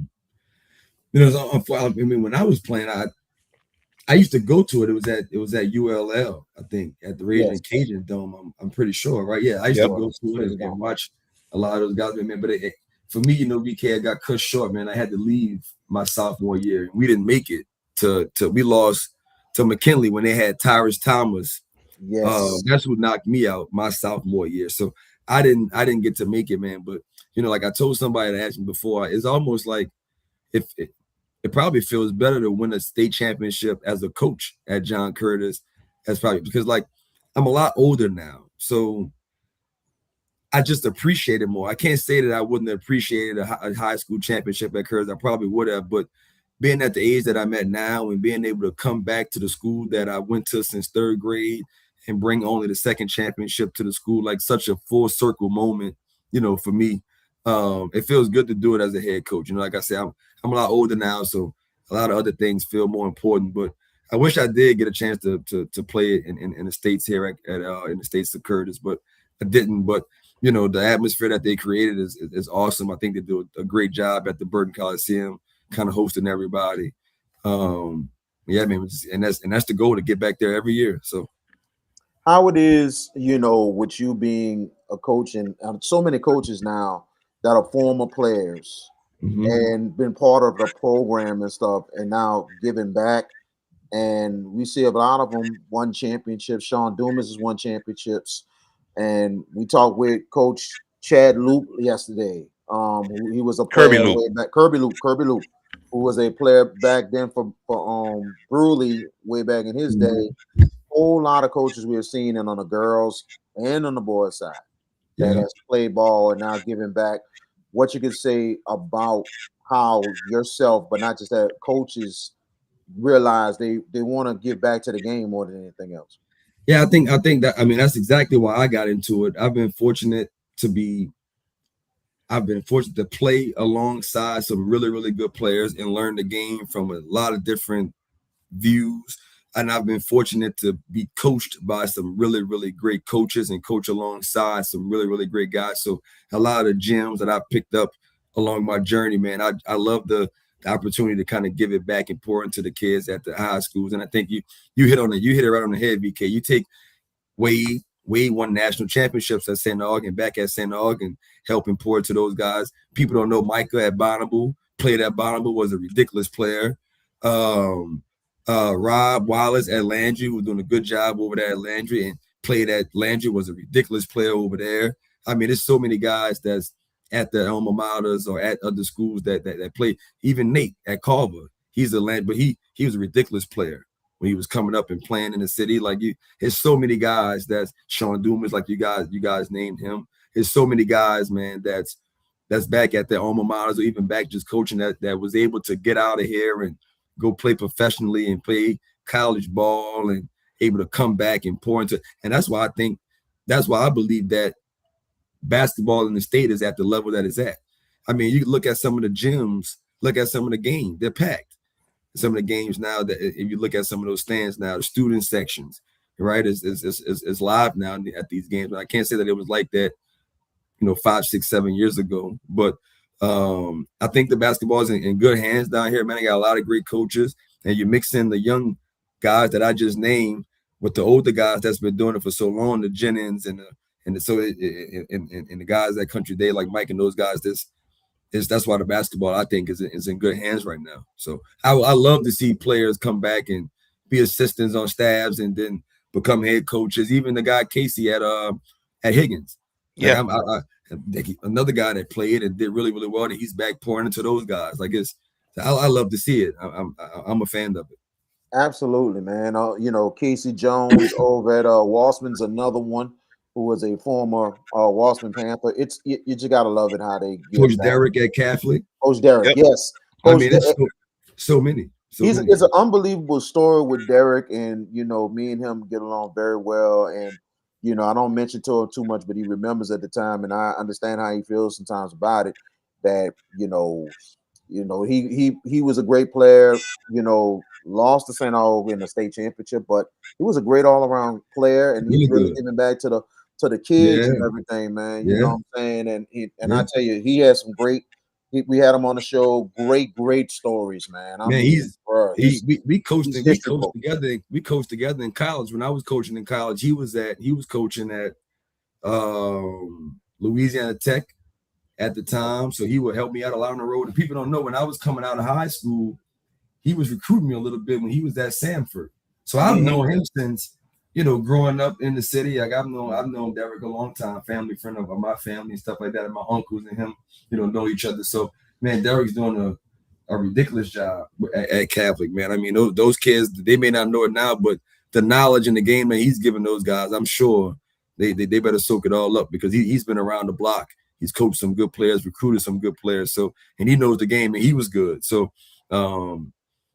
I mean, when I was playing, I used to go to it. It was at ULL, I think, at the Raging Cajun Dome. I'm pretty sure, right? Yeah, I used to go to it and watch a lot of those guys. Man, but for me, BK, I got cut short, man. I had to leave my sophomore year. We didn't make it we lost to McKinley when they had Tyrus Thomas. Yes, that's what knocked me out my sophomore year. So I didn't get to make it, man. But like I told somebody that asked me before, it's almost like if it probably feels better to win a state championship as a coach at John Curtis, as probably because like I'm a lot older now, so I just appreciate it more. I can't say that I wouldn't have appreciated a high school championship at Curtis. I probably would have, but being at the age that I'm at now and being able to come back to the school that I went to since third grade and bring only the second championship to the school, like such a full circle moment, for me. It feels good to do it as a head coach. Like I said, I'm a lot older now, so a lot of other things feel more important. But I wish I did get a chance to play it in the States here at in the States of Curtis, but I didn't. But the atmosphere that they created is awesome. I think they do a great job at the Burton Coliseum, kind of hosting everybody. Yeah, man, and that's the goal, to get back there every year. So how it is, with you being a coach and so many coaches now that are former players and been part of the program and stuff, and now giving back. And we see a lot of them won championships. Sean Dumas has won championships. And we talked with Coach Chad Loop yesterday. He was a player way back. Kirby Loop, who was a player back then for Bruley way back in his day. Whole lot of coaches we have seen, and on the girls and on the boys side, that has played ball and now giving back. What you could say about how yourself, but not just that, coaches realize they want to give back to the game more than anything else. Yeah, I think that, I mean, that's exactly why I got into it. I've been fortunate to play alongside some really, really good players and learn the game from a lot of different views. And I've been fortunate to be coached by some really, really great coaches and coach alongside some really, really great guys. So a lot of the gems that I picked up along my journey, man, I love the opportunity to kind of give it back and pour into the kids at the high schools. And I think you hit it right on the head, BK. You take Wade won national championships at St. Aug and back at St. Aug and helping pour it to those guys. People don't know Micah at Bonneville, played at Bonneville, was a ridiculous player. Rob Wallace at Landry was doing a good job over there at Landry, and played at Landry, was a ridiculous player over there. I mean, there's so many guys that's at the alma maters or at other schools that play. Even Nate at Carver, he's a land, but he was a ridiculous player when he was coming up and playing in the city. Like there's so many guys. That's Sean Dumas, like you guys named him. There's so many guys, man. That's back at their alma maters or even back just coaching that was able to get out of here and go play professionally and play college ball and able to come back and pour into. And that's why I believe that basketball in the state is at the level that it's at. I mean, you look at some of the gyms, look at some of the games, they're packed. Some of the games now, that if you look at some of those stands now, the student sections, right, is live now at these games. I can't say that it was like that, 5, 6, 7 years ago, but I think the basketball is in good hands down here, man. I got a lot of great coaches, and you mix in the young guys that I just named with the older guys that's been doing it for so long, the Jennings and the guys at Country Day like Mike and those guys. That's why the basketball, I think, is in good hands right now. So I love to see players come back and be assistants on staffs and then become head coaches. Even the guy Casey at Higgins, yeah, another guy that played and did really, really well, and he's back pouring into those guys. Like I love to see it. I'm a fan of it. Absolutely, man. Casey Jones over at Walsman's another one who was a former Walsman Panther. You just gotta love it how they get Coach back. Derek at Catholic. Coach Derek, Yep. yes. I mean, it's so many. It's an unbelievable story with Derek, and me and him get along very well. And I don't mention to him too much, but he remembers at the time, and I understand how he feels sometimes about it. That he was a great player. Lost to St. Aug in the state championship, but he was a great all around player, and he's really giving back to the kids and everything, man. You know what I'm saying? And I tell you, he has some great. We had him on the show. Great stories, man. We coached together. We coached together in college. When I was coaching in college, he was coaching at Louisiana Tech at the time. So he would help me out a lot on the road. And people don't know, when I was coming out of high school, he was recruiting me a little bit when he was at Sanford. So I've known him since, growing up in the city. Like I've known Derek a long time, family friend of my family and stuff like that. And my uncles and him, know each other. So man, Derek's doing a ridiculous job at Catholic, man. I mean, those kids, they may not know it now, but the knowledge in the game that he's giving those guys, I'm sure they better soak it all up, because he's been around the block. He's coached some good players, recruited some good players. So, and he knows the game, and he was good. So,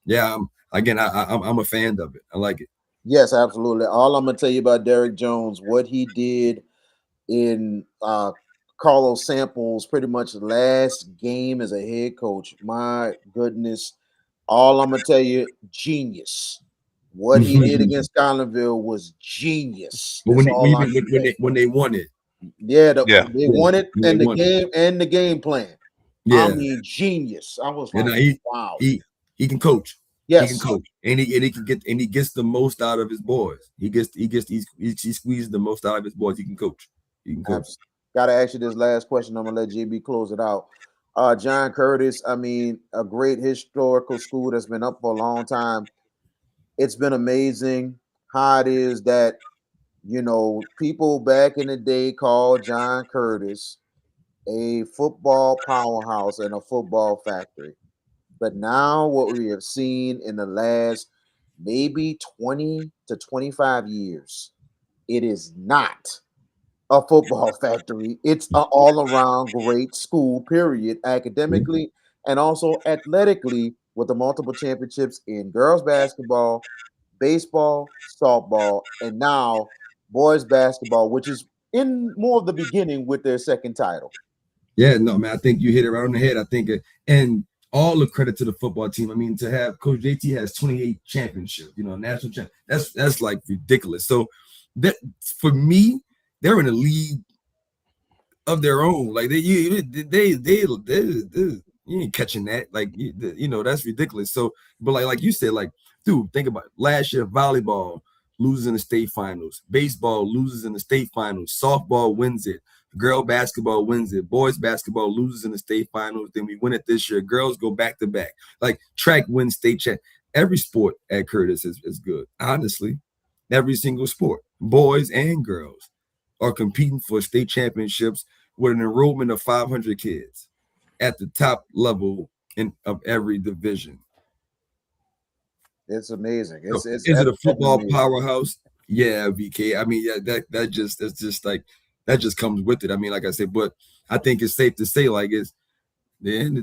yeah, I'm a fan of it. I like it. Yes, absolutely. All I'm gonna tell you about Derek Jones, what he did in Carlos Sample's pretty much last game as a head coach. My goodness. All I'm gonna tell you, genius. What he did against Skylandville was genius. But when they won it. They won it, and the game plan. Yeah. I mean, genius. I was like, wow. He can coach. Yes, he can coach, and he gets the most out of his boys. He squeezes the most out of his boys. He can coach. Got to ask you this last question. I'm gonna let JB close it out. John Curtis, I mean, a great historical school that's been up for a long time. It's been amazing how it is that people back in the day called John Curtis a football powerhouse and a football factory. But now what we have seen in the last maybe 20 to 25 years, it is not a football factory. It's an all-around great school, period, academically and also athletically, with the multiple championships in girls basketball, baseball, softball, and now boys basketball, which is in more of the beginning with their second title. Yeah, no, man, I think you hit it right on the head. I think, and all the credit to the football team. I mean, to have Coach JT has 28 championships, national champ. That's like ridiculous. So that, for me, they're in a league of their own. Like they you ain't catching that. Like that's ridiculous. So, but like you said, like, dude, think about it. Last year, volleyball loses in the state finals, baseball loses in the state finals, softball wins it, girl basketball wins it, boys basketball loses in the state finals. Then we win it this year. Girls go back to back. Like track wins state champ. Every sport at Curtis is good. Honestly, every single sport, boys and girls, are competing for state championships with an enrollment of 500 kids at the top level of every division. It's amazing. So, It's is it a football amazing. powerhouse? Yeah, VK. I mean, yeah, that's just like that just comes with it. I mean, like I said, but I think it's safe to say like it's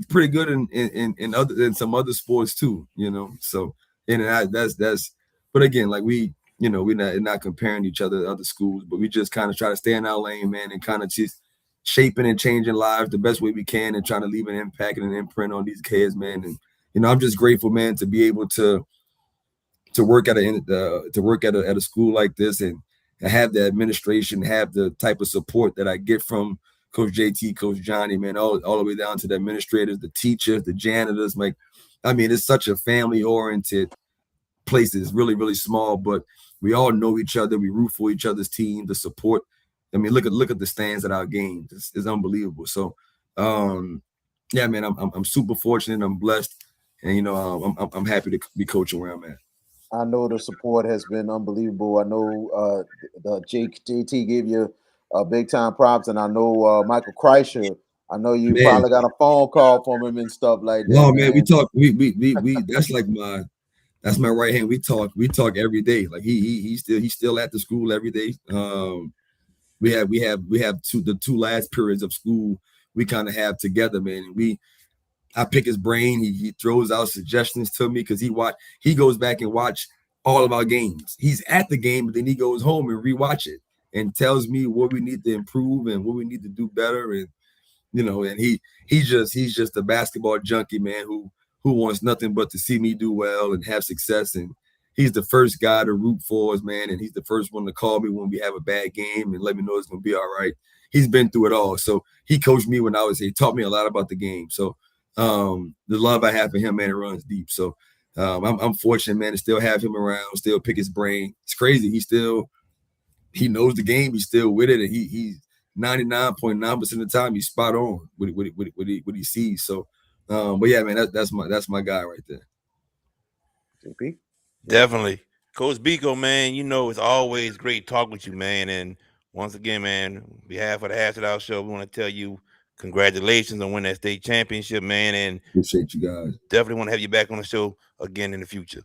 pretty good in some other sports too, you know. So that's but again, like we're not comparing each other to other schools, but we just kind of try to stay in our lane, man, and kind of just shaping and changing lives the best way we can and trying to leave an impact and an imprint on these kids, man. And I'm just grateful, man, to be able to work at a school like this and have the administration, have the type of support that I get from Coach JT, Coach Johnny, man, all the way down to the administrators, the teachers, the janitors. Like, I mean, it's such a family-oriented place. It's really, really small, but we all know each other. We root for each other's team. The support. I mean, look at the stands at our games. It's unbelievable. So, yeah, man, I'm super fortunate. I'm blessed, and I'm happy to be coaching where I'm at. I know the support has been unbelievable. I know the JT gave you big time props, and I know Michael Kreischer. I know you probably got a phone call from him and stuff like that. No, man, we talk. We that's my right hand. We talk every day. Like he's still at the school every day. We have the two last periods of school we kind of have together, man. And I pick his brain. He throws out suggestions to me because he goes back and watch all of our games. He's at the game, but then he goes home and rewatch it and tells me what we need to improve and what we need to do better. And and he's just a basketball junkie, man, who wants nothing but to see me do well and have success. And he's the first guy to root for us, man. And he's the first one to call me when we have a bad game and let me know it's gonna be all right. He's been through it all. So he coached me when he taught me a lot about the game. So the love I have for him, man, it runs deep. So I'm fortunate, man, to still have him around, still pick his brain. It's crazy. He knows the game. He's still with it, and he's 99.9% of the time he's spot on with what he sees. So, but yeah, man, that's my guy right there. JP? Definitely, Coach Biko, man. It's always great talking with you, man. And once again, man, on behalf of the Hash It Out Show, we want to tell you congratulations on winning that state championship, man. And appreciate you guys. Definitely want to have you back on the show again in the future.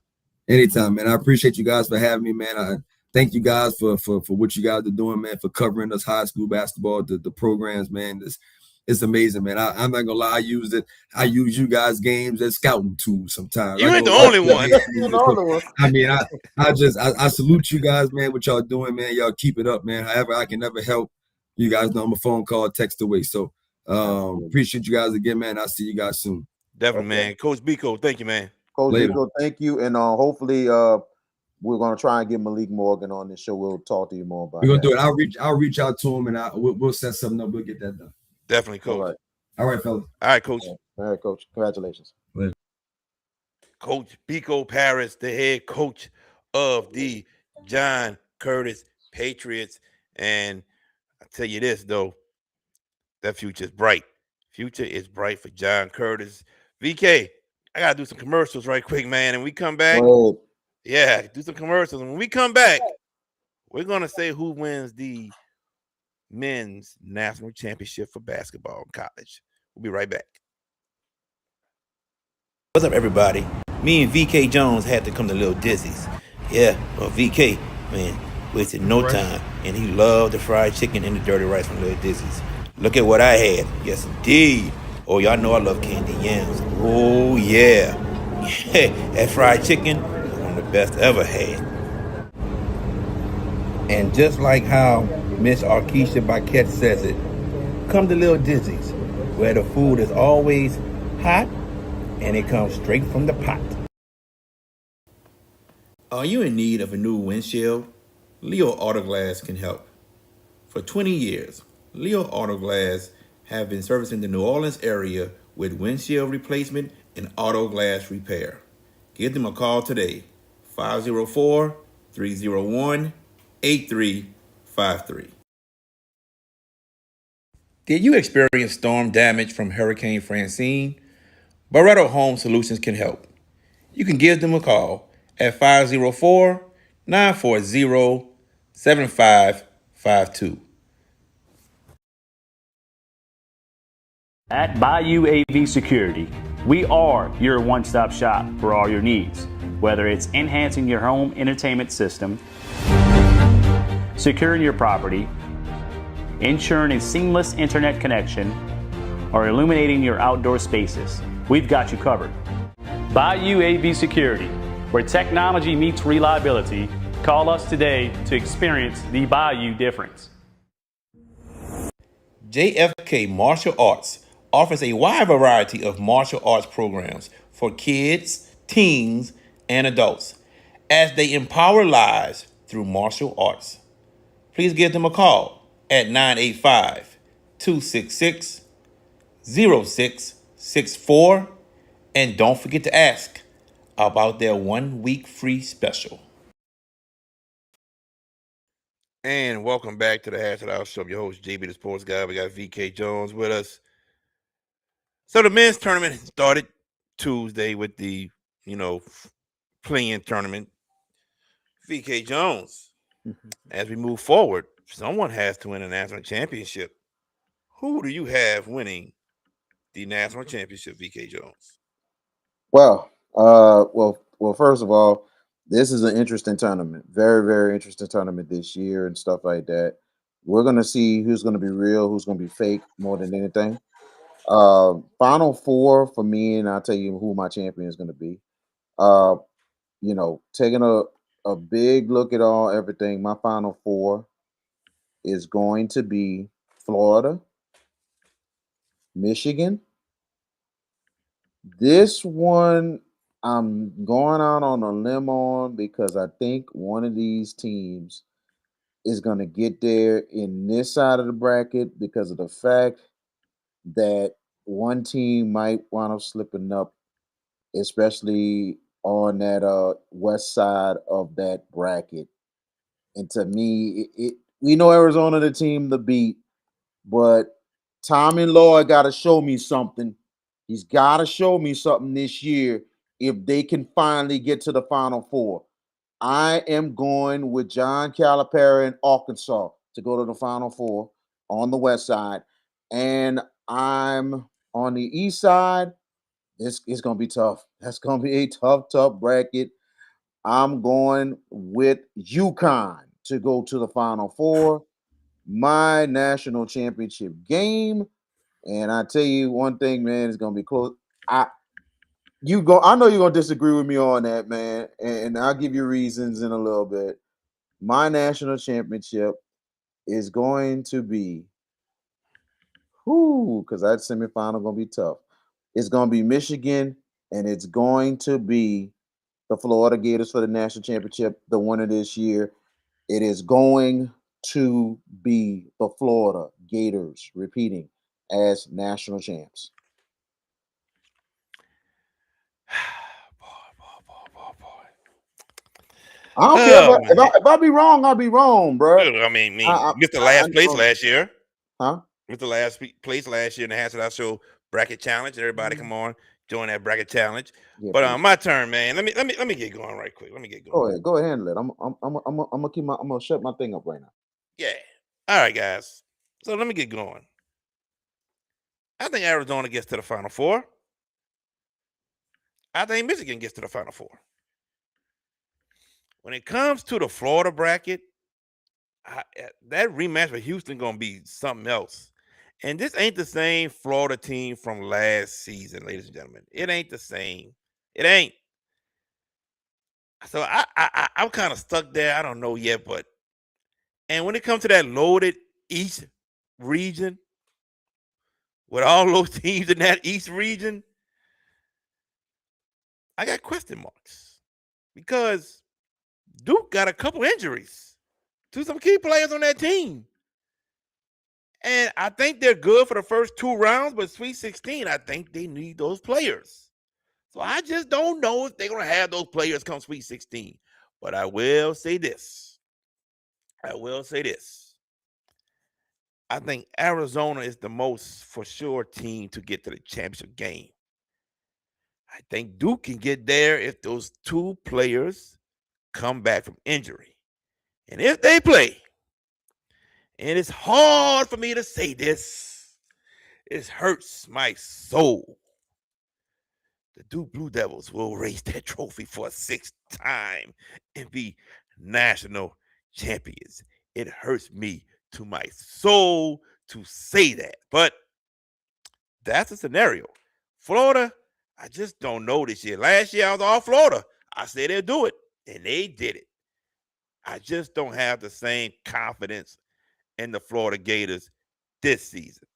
Anytime, man. I appreciate you guys for having me, man. I thank you guys for what you guys are doing, man, for covering us high school basketball, the programs, man. It's amazing, man. I'm not gonna lie, I use you guys' games as scouting tools sometimes. You ain't the only one. I mean, I salute you guys, man, what y'all doing, man. Y'all keep it up, man. However, I can never help. You guys know I'm a phone call, text away. So appreciate you guys again, man. I'll see you guys soon. Definitely, man. Coach Biko, thank you, man. Coach Biko, thank you. And hopefully we're gonna try and get Malik Morgan on this show. We'll talk to you more about it. We're gonna do it. I'll reach out to him and we'll set something up. We'll get that done. Definitely, Coach. All right, fellas. All right, Coach. All right, Coach. Congratulations. Coach Biko Paris, the head coach of the John Curtis Patriots. And I tell you this, though, that future is bright. Future is bright for John Curtis. VK, I got to do some commercials right quick, man. And we come back. Yeah, do some commercials. And when we come back, we're going to say who wins the men's national championship for basketball in college. We'll be right back. What's up, everybody? Me and VK Jones had to come to Little Dizzy's. Yeah, well, VK, man, wasted no time. And he loved the fried chicken and the dirty rice from Little Dizzy's. Look at what I had. Yes, indeed. Oh, y'all know I love candy yams. Oh, yeah. That fried chicken was one of the best I ever had. And just like how Miss Arkisha Baquette says it, come to Little Dizzy's, where the food is always hot and it comes straight from the pot. Are you in need of a new windshield? Leo Autoglass can help. For 20 years, Leo Autoglass have been servicing the New Orleans area with windshield replacement and auto glass repair. Give them a call today, 504-301-8353. Did you experience storm damage from Hurricane Francine? Barretto Home Solutions can help. You can give them a call at 504-940-7552. At Bayou AV Security, we are your one-stop shop for all your needs, whether it's enhancing your home entertainment system, securing your property, ensuring a seamless internet connection, or illuminating your outdoor spaces. We've got you covered. Bayou AV Security, where technology meets reliability. Call us today to experience the Bayou difference. JFK Martial Arts offers a wide variety of martial arts programs for kids, teens, and adults as they empower lives through martial arts. Please give them a call at 985 266 0664 and don't forget to ask about their 1 week free special. And welcome back to the Hash It Out Show. I'm your host, JB the Sports Guy. We got VK Jones with us. So the men's tournament started Tuesday with the, playing tournament. VK Jones, as we move forward, someone has to win a national championship. Who do you have winning the national championship, VK Jones? Well, first of all, this is an interesting tournament. Very, very interesting tournament this year and stuff like that. We're gonna see who's gonna be real, who's gonna be fake more than anything. Final four for me, and I'll tell you who my champion is gonna be. Uh, taking a big look at all everything, my final four is going to be Florida, Michigan. This one I'm going out on a limb on because I think one of these teams is going to get there in this side of the bracket because of the fact that one team might wind up slipping up, especially on that west side of that bracket. And to me, we know Arizona the team to beat, but Tommy Lloyd got to show me something. He's got to show me something this year if they can finally get to the Final Four. I am going with John Calipari in Arkansas to go to the Final Four on the west side. And I'm on the east side. It's going to be tough. That's going to be a tough bracket. I'm going with UConn to go to the Final Four. My national championship game. And I tell you one thing, man, it's gonna be close. I know you're gonna disagree with me on that, man, and I'll give you reasons in a little bit. My national championship is going to be because that semifinal gonna be tough. It's gonna be Michigan, and it's going to be the Florida Gators for the national championship, the winner this year. It is going to be the Florida Gators repeating as national champs. I don't care if I be wrong, I'll be wrong, bro. I mean, missed the last place last year. Huh? Missed the last place last year in the Hash It Out Show bracket challenge. Everybody, come on, join that bracket challenge. Yeah, but my turn, man. Let me get going right quick. Let me get going. Go ahead, handle it. I'm gonna shut my thing up right now. Yeah. All right, guys. So let me get going. I think Arizona gets to the Final Four. I think Michigan gets to the Final Four. When it comes to the Florida bracket, that rematch with Houston gonna be something else. And this ain't the same Florida team from last season, ladies and gentlemen. It ain't the same. It ain't. So I'm kind of stuck there. I don't know yet, and when it comes to that loaded East region, with all those teams in that East region, I got question marks because Duke got a couple injuries to some key players on that team. And I think they're good for the first two rounds, but Sweet 16, I think they need those players. So I just don't know if they're going to have those players come Sweet 16. But I will say this. I think Arizona is the most for sure team to get to the championship game. I think Duke can get there if those two players come back from injury. And if they play, and it's hard for me to say this, It hurts my soul. The Duke Blue Devils will raise that trophy for a sixth time and be national champions. It hurts me to my soul to say that, but that's a scenario. Florida, I just don't know this year. Last year I was all Florida. I said they'll do it, and they did it. I just don't have the same confidence in the Florida Gators this season.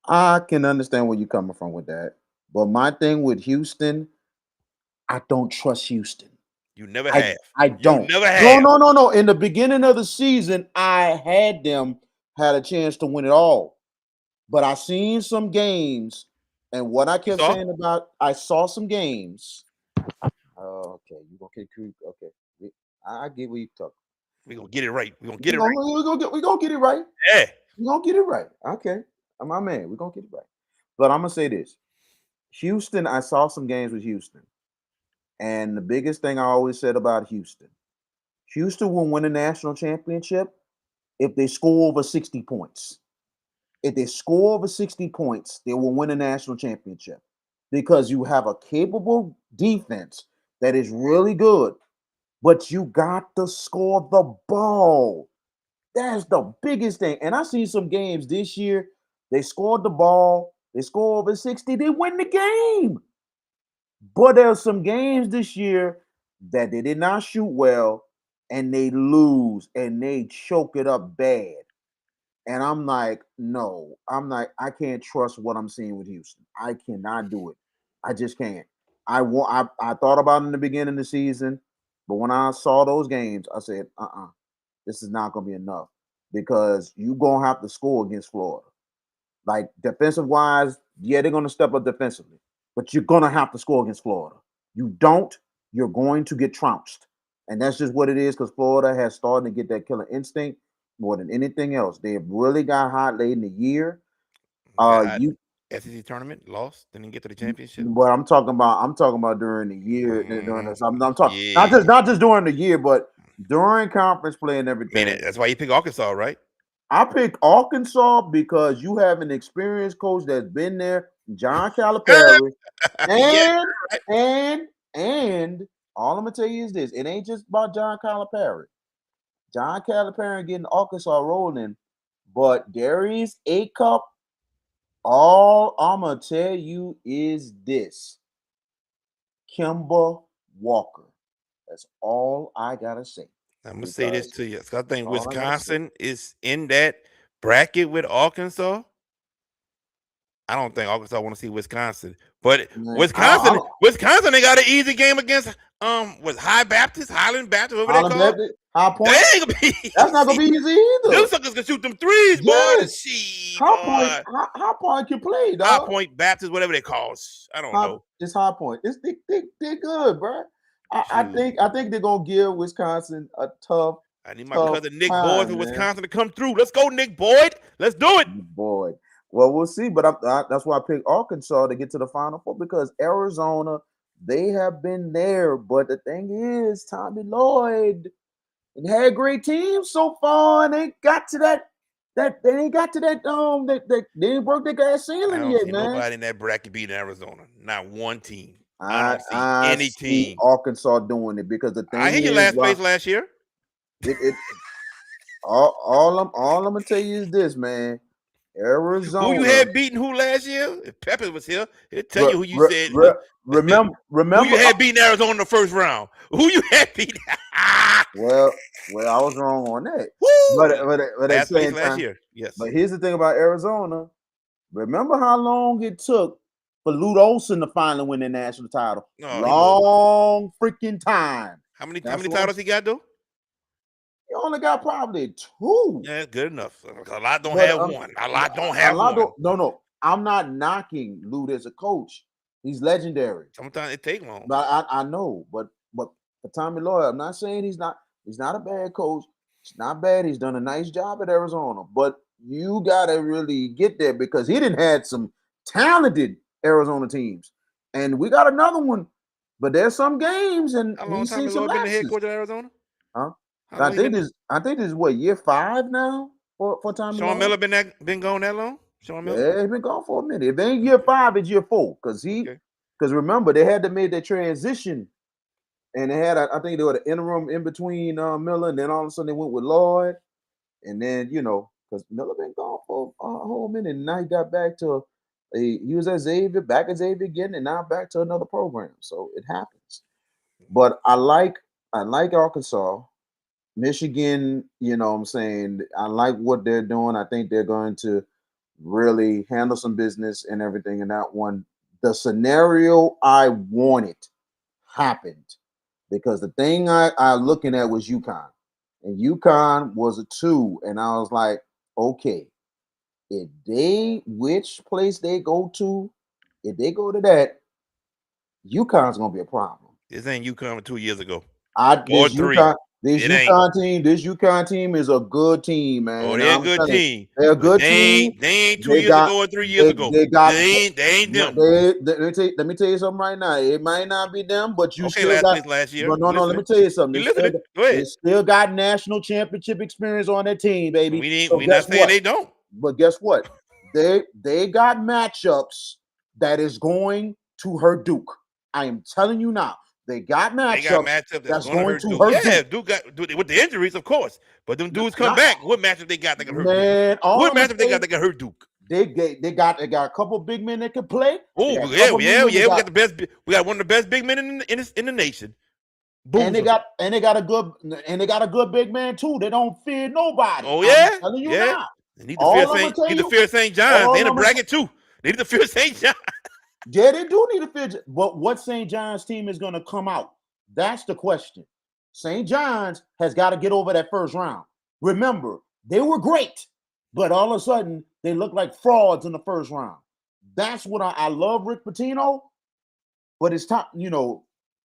I can understand where you're coming from with that. But my thing with Houston, I don't trust Houston. You never I have. I You don't. never No, have. no, no, no. In the beginning of the season, I had them had a chance to win it all. But I seen some games, and what I kept saw? saying about I saw some games. Oh, okay, you okay? Okay, I get what you talking. We're gonna get it right. We're gonna get it right. We gonna get it right. Yeah. We gonna get it right. Okay, I'm my man. We're gonna get it right. But I'm gonna say this: Houston. I saw some games with Houston, and the biggest thing I always said about Houston: Houston will win a national championship if they score over 60 points. If they score over 60 points, they will win a national championship because you have a capable defense that is really good, but you got to score the ball. That's the biggest thing. And I see some games this year, they scored the ball, they score over 60, they win the game. But there's some games this year that they did not shoot well and they lose and they choke it up bad. And I'm like, no, I can't trust what I'm seeing with Houston. I cannot do it. I just can't. I thought about it in the beginning of the season, but when I saw those games, I said, this is not gonna be enough because you're gonna have to score against Florida. Like defensive wise, yeah, they're gonna step up defensively, but you're gonna have to score against Florida. You don't, you're going to get trounced. And that's just what it is because Florida has started to get that killer instinct more than anything else. They have really got hot late in the year. You SEC tournament lost, didn't get to the championship. But I'm talking about during the year. During this, I'm talking Yeah. not just during the year, but during conference play and I everything. mean, that's why you pick Arkansas, right? I pick Arkansas because you have an experienced coach that's been there, John Calipari, Yeah, and all I'm gonna tell you is this: it ain't just about John Calipari. John Calipari getting Arkansas rolling, but Darius A. Cup. All I'm gonna tell you is this: Kemba Walker. That's all I gotta say. I'm gonna say this Because to you. So I think all I gotta say. Wisconsin is in that bracket with Arkansas. I don't think Arkansas want to see Wisconsin, but Man, Wisconsin, they got an easy game against was Highland Baptist, whatever they call. Baptist, High Point. That ain't gonna be. That's not gonna be easy either. Them suckers can shoot them threes, boy. Yes. Shit, High Point can play, dog. High Point Baptist, whatever they call. I don't know. It's High Point. They're good, bro. I think they're gonna give Wisconsin a tough. I need my cousin Nick Boyd from Wisconsin to come through. Let's go, Nick Boyd. Let's do it. Boyd. Well, we'll see. But that's why I picked Arkansas to get to the Final Four because Arizona, they have been there. But the thing is, Tommy Lloyd and had great teams so far, and they got to that they ain't got to that they didn't broke their gas ceiling I don't yet, see man. nobody in that bracket beating Arizona. Not one team. I don't see any team. Arkansas doing it because the thing I hear you last place last year. All I'm gonna tell you is this, man. Arizona. Who you had beating who last year? If Pepper was here, he'd tell you who you said. Remember who you had beating Arizona in the first round. Who you had beating? well, I was wrong on that. But at the same time, last year. Yes. But here's the thing about Arizona. Remember how long it took for Lute Olson to finally win the national title? Long freaking time. How many titles he got though? He only got probably 2. Yeah, good enough. A lot don't have one. A lot don't have one. No. I'm not knocking Lute as a coach. He's legendary. Sometimes it takes long. But I know, but for Tommy Lloyd, I'm not saying he's not a bad coach. It's not bad. He's done a nice job at Arizona, but you gotta really get there because he didn't had some talented Arizona teams, and we got another one. But there's some games, and how long Tommy Lloyd been the head coach of Arizona? Huh? I think this is what, year 5 now. for Tommy Sean Lloyd. Miller been gone that long? Sean Miller? Yeah, he's been gone for a minute. If it ain't year 5, it's year 4. Because remember, they had to make that transition. And they had, I think they were the interim in between Miller, and then all of a sudden they went with Lloyd. And then, because Miller been gone for a whole minute. And now he got back to, he was at Xavier, back at Xavier again, and now back to another program. So it happens. But I like Arkansas. Michigan, you know what I'm saying? I like what they're doing. I think they're going to really handle some business and everything in that one. The scenario I wanted happened because the thing I looking at was UConn. And UConn was a 2. And I was like, okay, which place they go to, if they go to that, UConn's gonna be a problem. This ain't UConn 2 years ago. This 3. UConn team is a good team, man. Oh, they're a good team. They're a good team. They ain't 2 years ago or 3 years ago. They ain't them. Let me tell you something right now. It might not be them, but you still got last year. No. Let me tell you something. Go ahead. They still got national championship experience on their team, baby. We not saying they don't. But guess what? They got matchups that is going to hurt Duke. I am telling you now. They got matchups that's going to hurt Duke. Yeah, Duke got with the injuries, of course. But them dudes come back. What matchup they got that can hurt Duke? What matchup they got that can hurt Duke? They got a couple big men that can play. Oh yeah. We got the best. We got one of the best big men in the nation. And they got a good big man too. They don't fear nobody. Oh yeah. I'm telling you now. They need to fear St. John's. They in a bracket too. They need to fear St. John's. Yeah, they do need to fear. But what St. John's team is going to come out? That's the question. St. John's has got to get over that first round. Remember, they were great, but all of a sudden they look like frauds in the first round. That's what I love Rick Pitino, but it's time,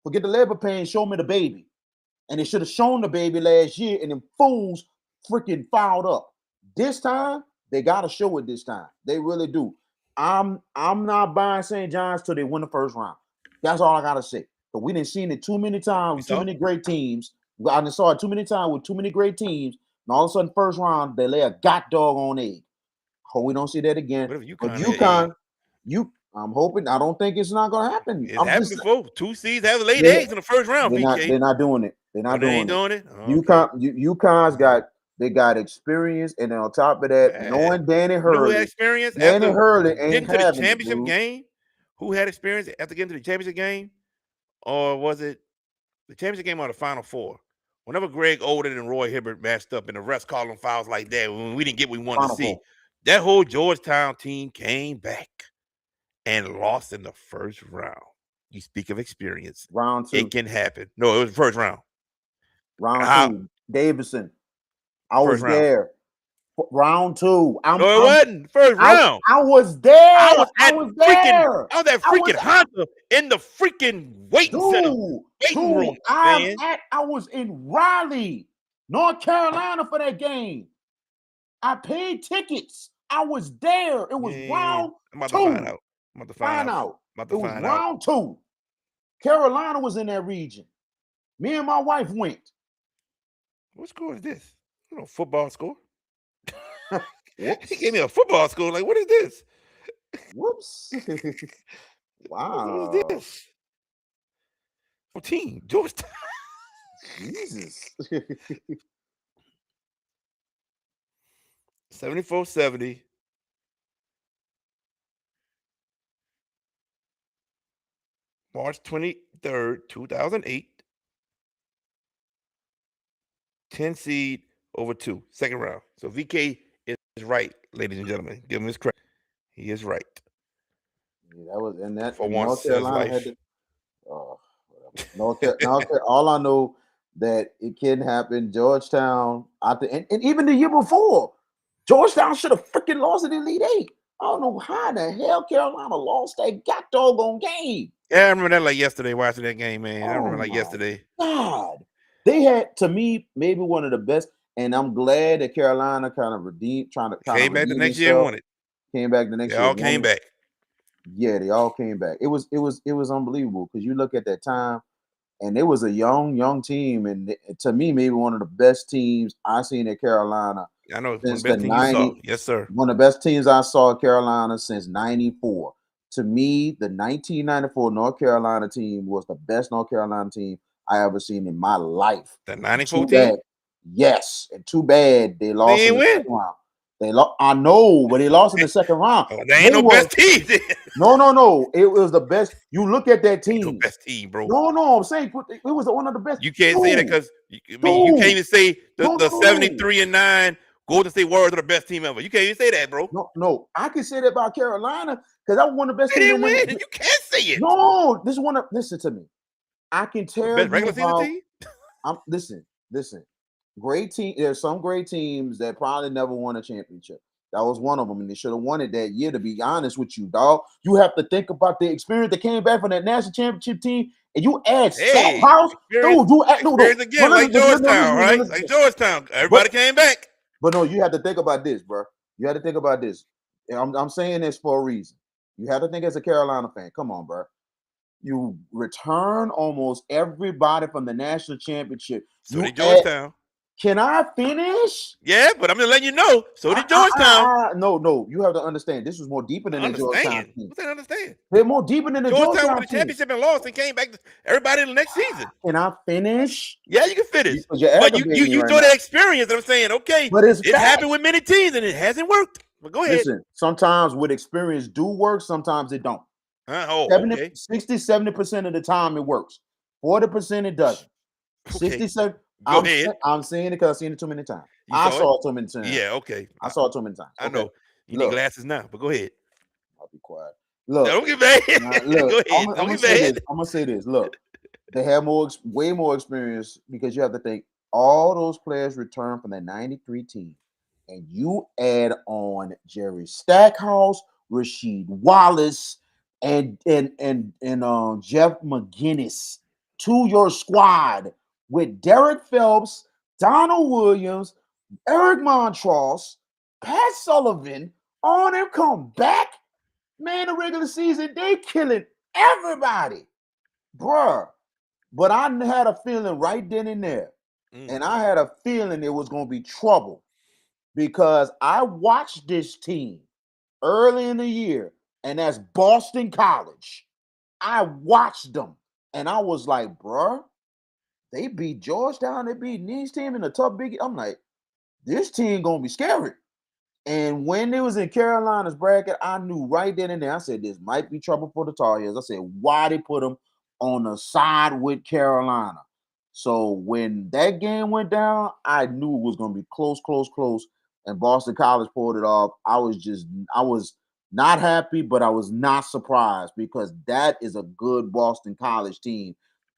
forget the labor pain, show me the baby. And they should have shown the baby last year, and them fools freaking fouled up. This time, they got to show it this time. They really do. I'm not buying St. John's till they win the first round. That's all I gotta say. But we didn't seen it too many times with too many great teams. I done saw it too many times with too many great teams. And all of a sudden, first round, they lay a doggone egg. Hope we don't see that again. But UConn, I'm hoping. I don't think it's not gonna happen. It's happened before. 2 seeds have laid eggs in the first round. They're not doing it. They're not doing it. UConn's got experience, and then on top of that, knowing Danny Hurley, who had experience Danny Hurley ain't getting to the having championship game. Who had experience after getting to the championship game, or was it the championship game or the Final Four? Whenever Greg Oden and Roy Hibbert matched up, and the refs called them fouls like that, when we didn't get what we wanted to see, that whole Georgetown team came back and lost in the first round. You speak of experience. Round 2. It can happen. No, it was the first round. Round 2. Davidson. I was there. Round 2. No, it wasn't. First round. I was there. I was there. I was at freaking Honda in the freaking waiting room. I was in Raleigh, North Carolina for that game. I paid tickets. I was there. It was round 2. I'm about to find out. It was round 2. Carolina was in that region. Me and my wife went. What score is this? Football score. He gave me a football score. Like, what is this? Whoops. Wow. What is this? 14. Georgetown. Jesus. 74-70. March 23rd, 2008. 10 seed over 2, second round. So VK is right, ladies and gentlemen. Give him his credit. He is right. Yeah, that was in that. For once in his life. All I know that it can happen. Georgetown, and even the year before, Georgetown should have freaking lost in the Elite 8. I don't know how the hell Carolina lost that doggone game. Yeah, I remember that like yesterday, watching that game, man. I remember like yesterday. God. They had, to me, maybe one of the best, and I'm glad that Carolina kind of came back the next year and won it. Came back the next year. They all came back. Yeah, they all came back. It was unbelievable because you look at that time, and it was a young team, and to me, maybe one of the best teams I seen at Carolina I know it's one of since the the best teams you saw. 90. Yes, sir. One of the best teams I saw at Carolina since '94. To me, the 1994 North Carolina team was the best North Carolina team I ever seen in my life. The 94 Too team? bad. Yes, and too bad they lost They in ain't the win. second round. They lost. I know, but they lost in the second round. Oh, they ain't They no were best team. no. It was the best. You look at that Ain't no team. best team, bro. No. I'm saying it was one of the best. You can't say that Dude, because you can't even say no, the no, no. 73-9 Golden State Warriors are the best team ever. You can't even say that, bro. No. I can say that about Carolina because that was one of the best They teams that didn't win. win. You can't say it. No, this is one of. Listen to me. I can The tell best you regular season about. team? Listen. Great team. There's some great teams that probably never won a championship. That was one of them, and they should have won it that year. To be honest with you, dog, you have to think about the experience that came back from that national championship team, and you add Hey, Salthouse, experience, dude. You add no. experience again, like Georgetown, right? Listen. Like Georgetown. But Everybody came back. no, you have to think about this, bro. You have to think about this. And I'm saying this for a reason. You have to think as a Carolina fan. Come on, bro. You return almost everybody from the national championship. So You did add. Georgetown. Can I finish? Yeah, but I'm just letting you know. So did Georgetown. No. You have to understand. This was more deeper than the Georgetown Understand? team. What's that understand? They're more deeper than the Georgetown won Georgetown the team. championship and lost and came back to everybody in the next season. Can I finish? Yeah, you can finish. Because you're But aggravating me you right know now. that experience. I'm saying, okay, But it's it's fact. happened with many teams and it hasn't worked. But go ahead. Listen, sometimes with experience do work, sometimes it don't. Okay. 60-70% of the time it works. 40% it doesn't. Okay. 67. Go ahead. I'm saying it because I've seen it too many times. You I saw saw it too many times. Yeah, okay. I saw it too many times. I Okay. know. You need Look, glasses now, but go ahead. I'll be quiet. No, Look, don't get mad. look. Go I'm ahead. Don't gonna get say mad. this. I'm gonna say this. Look, they have way more experience because you have to think all those players returned from the '93 team, and you add on Jerry Stackhouse, Rasheed Wallace, and Jeff McGinnis to your squad with Derek Phelps, Donald Williams, Eric Montross, Pat Sullivan, all them come back. Man, the regular season, they killing everybody, bruh. But I had a feeling right then and there, and I had a feeling it was going to be trouble because I watched this team early in the year, and that's Boston College. I watched them, and I was like, bruh, they beat Georgetown, they beat Needs team in a tough big. I'm like, this team going to be scary. And when it was in Carolina's bracket, I knew right then and there. I said, this might be trouble for the Tar Heels. I said, why they put them on the side with Carolina? So when that game went down, I knew it was going to be close. And Boston College pulled it off. I was not happy, but I was not surprised because that is a good Boston College team.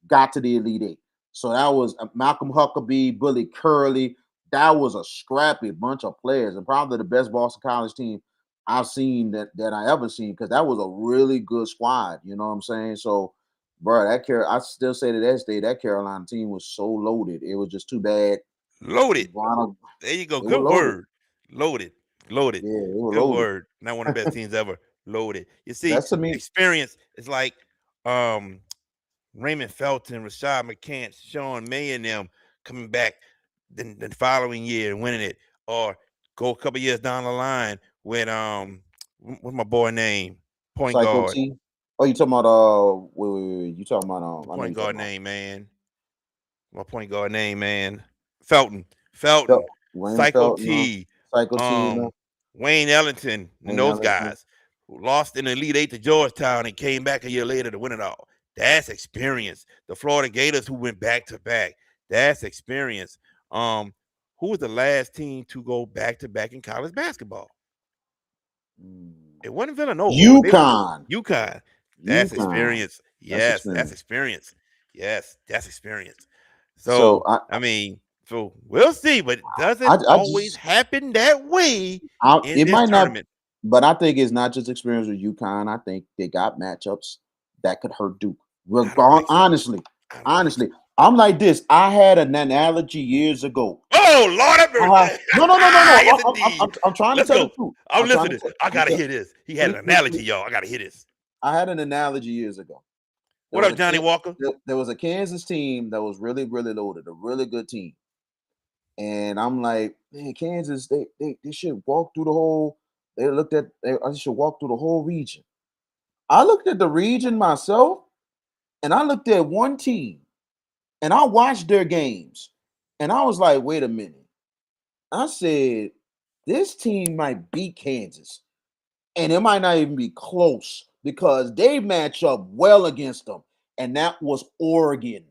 Got to the Elite Eight. So that was Malcolm Huckabee, Billy Curley. That was a scrappy bunch of players and probably the best Boston College team I've seen that I ever seen because that was a really good squad. You know what I'm saying? So, bro, I still say to this day that Carolina team was so loaded. It was just too bad. Loaded. Ronald, There you go. they were Good loaded. word. Loaded. Loaded. Yeah, they were Good loaded. word. Not one of the best teams ever. Loaded. You see, That's to me. experience is like Raymond Felton, Rashad McCants, Sean May, and them coming back the following year and winning it, or go a couple years down the line with what's my boy name? Point Psycho guard. T. Oh, you talking about wait. You talking about Point guard name, man. My point guard name, man. Felton. Wayne Psycho Felton, T. Psycho T. Wayne Ellington and those guys who lost in the Elite Eight to Georgetown and came back a year later to win it all. That's experience. The Florida Gators who went back to back. That's experience. Who was the last team to go back to back in college basketball? It wasn't Villanova. UConn. That's experience. Yes, that's experience. Yes, that's experience. So I mean, so we'll see, but it doesn't always happen that way in this tournament. But I think it's not just experience with UConn. I think they got matchups that could hurt Duke. Honestly, I'm like this. I had an analogy years ago. Oh, Lord have mercy. No. Yes, I'm trying to tell the truth. I'm listening. I gotta hear this. He had an analogy, y'all. I gotta hear this. I had an analogy years ago. What up, Johnny Walker? There was a Kansas team that was really, really loaded, a really good team. And I'm like, man, Kansas, they should walk through the whole. I should walk through the whole region. I looked at the region myself, and I looked at one team, and I watched their games, and I was like, wait a minute. I said, this team might beat Kansas, and it might not even be close because they match up well against them, and that was Oregon.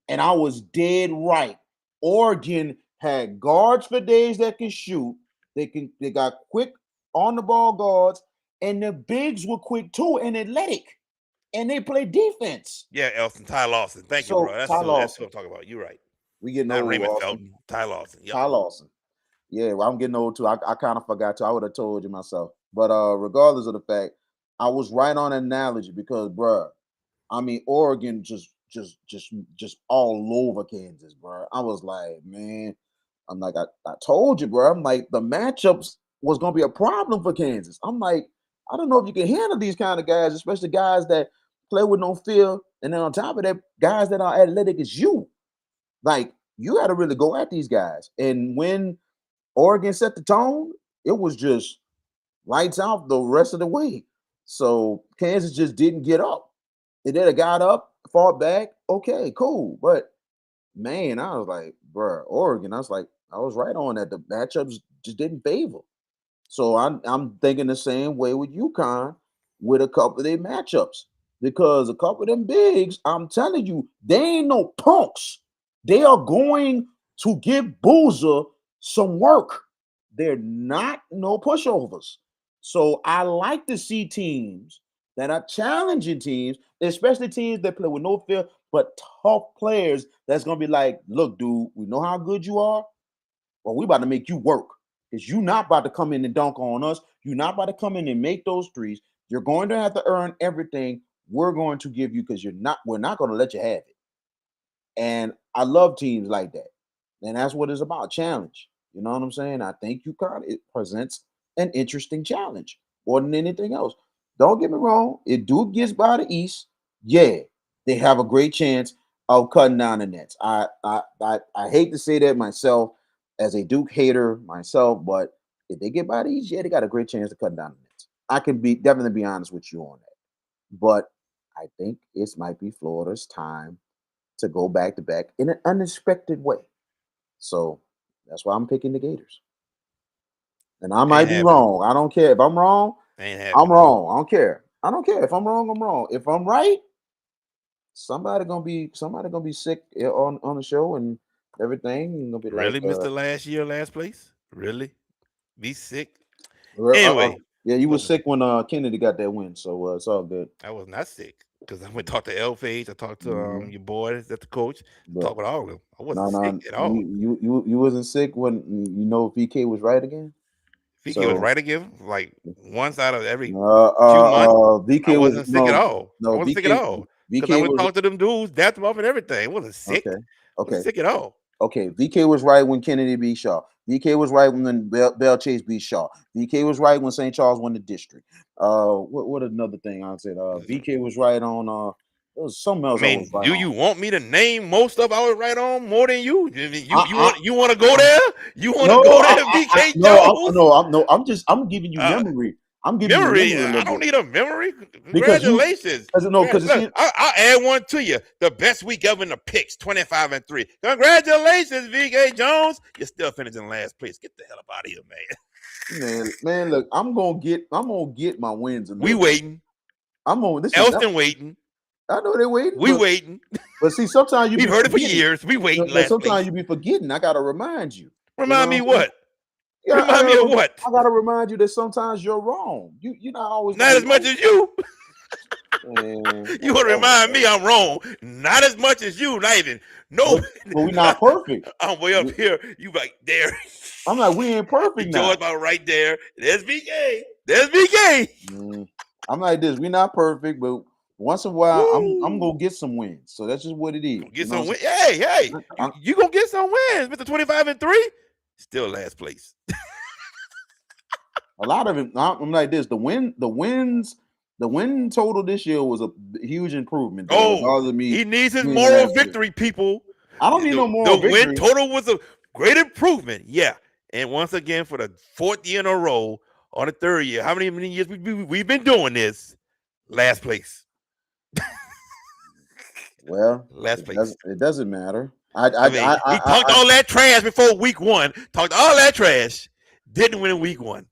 And I was dead right. Oregon had guards for days that can shoot. They got quick on the ball guards, and the bigs were quick too and athletic, and they play defense. Yeah, Elston, Ty Lawson. Thank you, So bro. That's Ty who Lawson, I'm talking about. You're right. we getting Not old, Raymond Austin. Felton. Ty Lawson. Yep. Ty Lawson. Yeah, well, I'm getting old too. I kind of forgot too. I would have told you myself. But regardless of the fact, I was right on analogy because, bruh, I mean, Oregon just all over Kansas, bro. I was like, man, I'm like, I told you, bro. I'm like, the matchups was gonna be a problem for Kansas. I'm like, I don't know if you can handle these kind of guys, especially guys that play with no fear, and then on top of that, guys that are athletic as you. Like, you got to really go at these guys. And when Oregon set the tone, it was just lights out the rest of the way. So Kansas just didn't get up. They did have got up, fought back. Okay, cool. But man, I was like, bruh, Oregon. I was right on that. The matchups just didn't favor. So I'm thinking the same way with UConn with a couple of their matchups. Because a couple of them bigs, I'm telling you, they ain't no punks. They are going to give Boozer some work. They're not no pushovers. So I like to see teams that are challenging teams, especially teams that play with no fear, but tough players that's going to be like, look, dude, we know how good you are, but we about to make you work because you're not about to come in and dunk on us. You're not about to come in and make those threes. You're going to have to earn everything we're going to give you because we're not going to let you have it. And I love teams like that. And that's what it's about, challenge. You know what I'm saying? I think UConn, it presents an interesting challenge more than anything else. Don't get me wrong. If Duke gets by the East, yeah, they have a great chance of cutting down the nets. I hate to say that myself as a Duke hater myself, but if they get by the East, yeah, they got a great chance of cutting down the nets. I can definitely be honest with you on that. But I think it might be Florida's time to go back to back in an unexpected way. So that's why I'm picking the Gators. And I might be wrong. I don't care. If I'm wrong, I'm wrong. I don't care. I don't care. If I'm wrong, I'm wrong. If I'm right, somebody gonna be sick on the show and everything. And gonna be Really, like, Mr. Last year, last place? Really? Be sick? uh-uh. Anyway. Yeah, you were sick when Kennedy got that win, so it's all good. I was not sick because I went to talk to Elphage. I talked to your boys, that's the coach. Talk with all of them. I wasn't sick at all. You wasn't sick when VK was right again. VK was right again, like once out of every few months. VK I wasn't sick at all. I wasn't sick at all because I VK went was talk to them dudes, dapped them up and everything. I wasn't sick. okay. I wasn't sick at all. Okay, VK was right when Kennedy beat Shaw. VK was right when Bell Chase beat Shaw. VK was right when St. Charles won the district. What another thing I said? VK was right on. There was something else. I mean, was right do on. you want me to name most of I was right on more than you? You want to go there? You want to go there, VK Jones? I'm giving you memory. I'm giving memory. You memory. I don't need a memory. Because Congratulations. I'll add one to you. The best week ever in the picks, 25-3. Congratulations, VK Jones. You're still finishing last place. Get the hell up out of here, man. Man, look, I'm gonna get my wins. We waiting. Elston waiting. I know they're waiting. We waiting. But see, sometimes we've heard it for years. We waiting. Sometimes you be forgetting. I gotta remind you. Remind me what? Yeah, remind me of what? I gotta remind you that sometimes you're wrong. You're not always not as much as you. Man, you would remind me I'm wrong. Not as much as you. Not even. No. But we're not perfect. I'm way up here. You right there. I'm like, we ain't perfect now. George about right there. There's VK. There's VK. I'm like this. We're not perfect, but once in a while, I'm gonna get some wins. So that's just what it is. Get some wins. Hey, you gonna get some wins with the 25-3? Still last place. A lot of it. I'm like this. The win total this year was a huge improvement. He needs his moral victory, people. I don't need no moral victory. The win total was Great improvement, yeah. And once again, for the 4th year in a row, or the 3rd year, how many years we've been doing this? Last place. Well, Last place. it doesn't matter. I mean, he talked all that trash before week 1. Talked all that trash. Didn't win in week 1.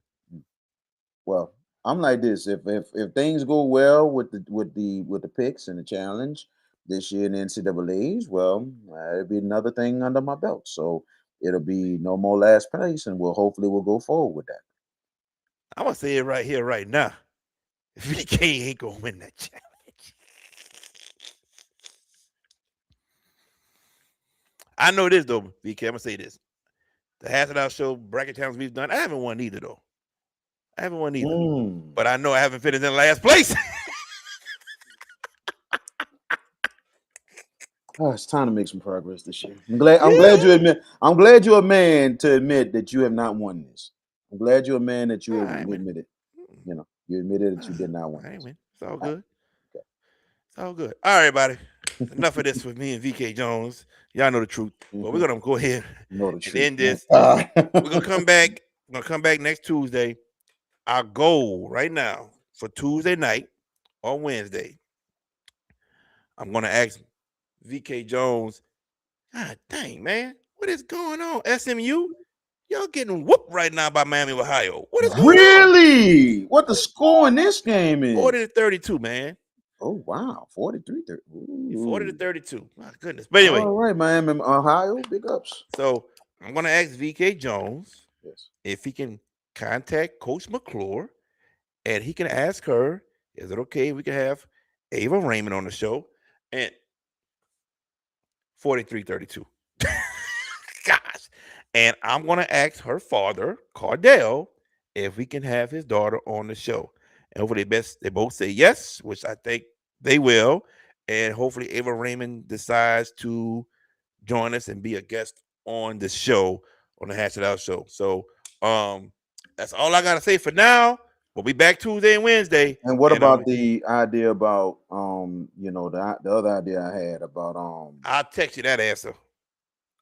Well, I'm like this. If things go well with the picks and the challenge this year in the NCAA's, well, it'll be another thing under my belt. So it'll be no more last place, and we'll go forward with that. I'm gonna say it right here, right now. VK ain't gonna win that challenge. I know this though, VK. I'm gonna say this: the Hash It Out Show bracket challenge we've done, I haven't won either though. I haven't won either, but I know I haven't finished in last place. Oh, it's time to make some progress this year. I'm glad you admit. I'm glad you're a man to admit that you have not won this. I'm glad you're a man that you admitted. You admitted that you did not win. I ain't win. It's all good. Okay. It's all good. All right, everybody. Enough of this with me and VK Jones. Y'all know the truth. But we're gonna go ahead and end this. We're gonna come back. We're gonna come back next Tuesday. Our goal right now for Tuesday night or Wednesday, I'm gonna ask VK Jones. God dang, man, what is going on? SMU, y'all getting whooped right now by Miami, Ohio. What is going on? Really? What the score in this game is? 40-32, man. Oh wow, 43-30. 40-32. My goodness. But anyway, all right, Miami, Ohio, big ups. So I'm gonna ask VK Jones if he can contact Coach McClure, and he can ask her, is it okay if we can have Ava Raymond on the show? And 43-32. Gosh. And I'm gonna ask her father, Cardell, if we can have his daughter on the show. And hopefully they both say yes, which I think they will. And hopefully Ava Raymond decides to join us and be a guest on the show, on the Hash It Out show. So that's all I gotta say for now. We'll be back Tuesday and Wednesday. And what about the idea about the other idea I had about I'll text you that answer.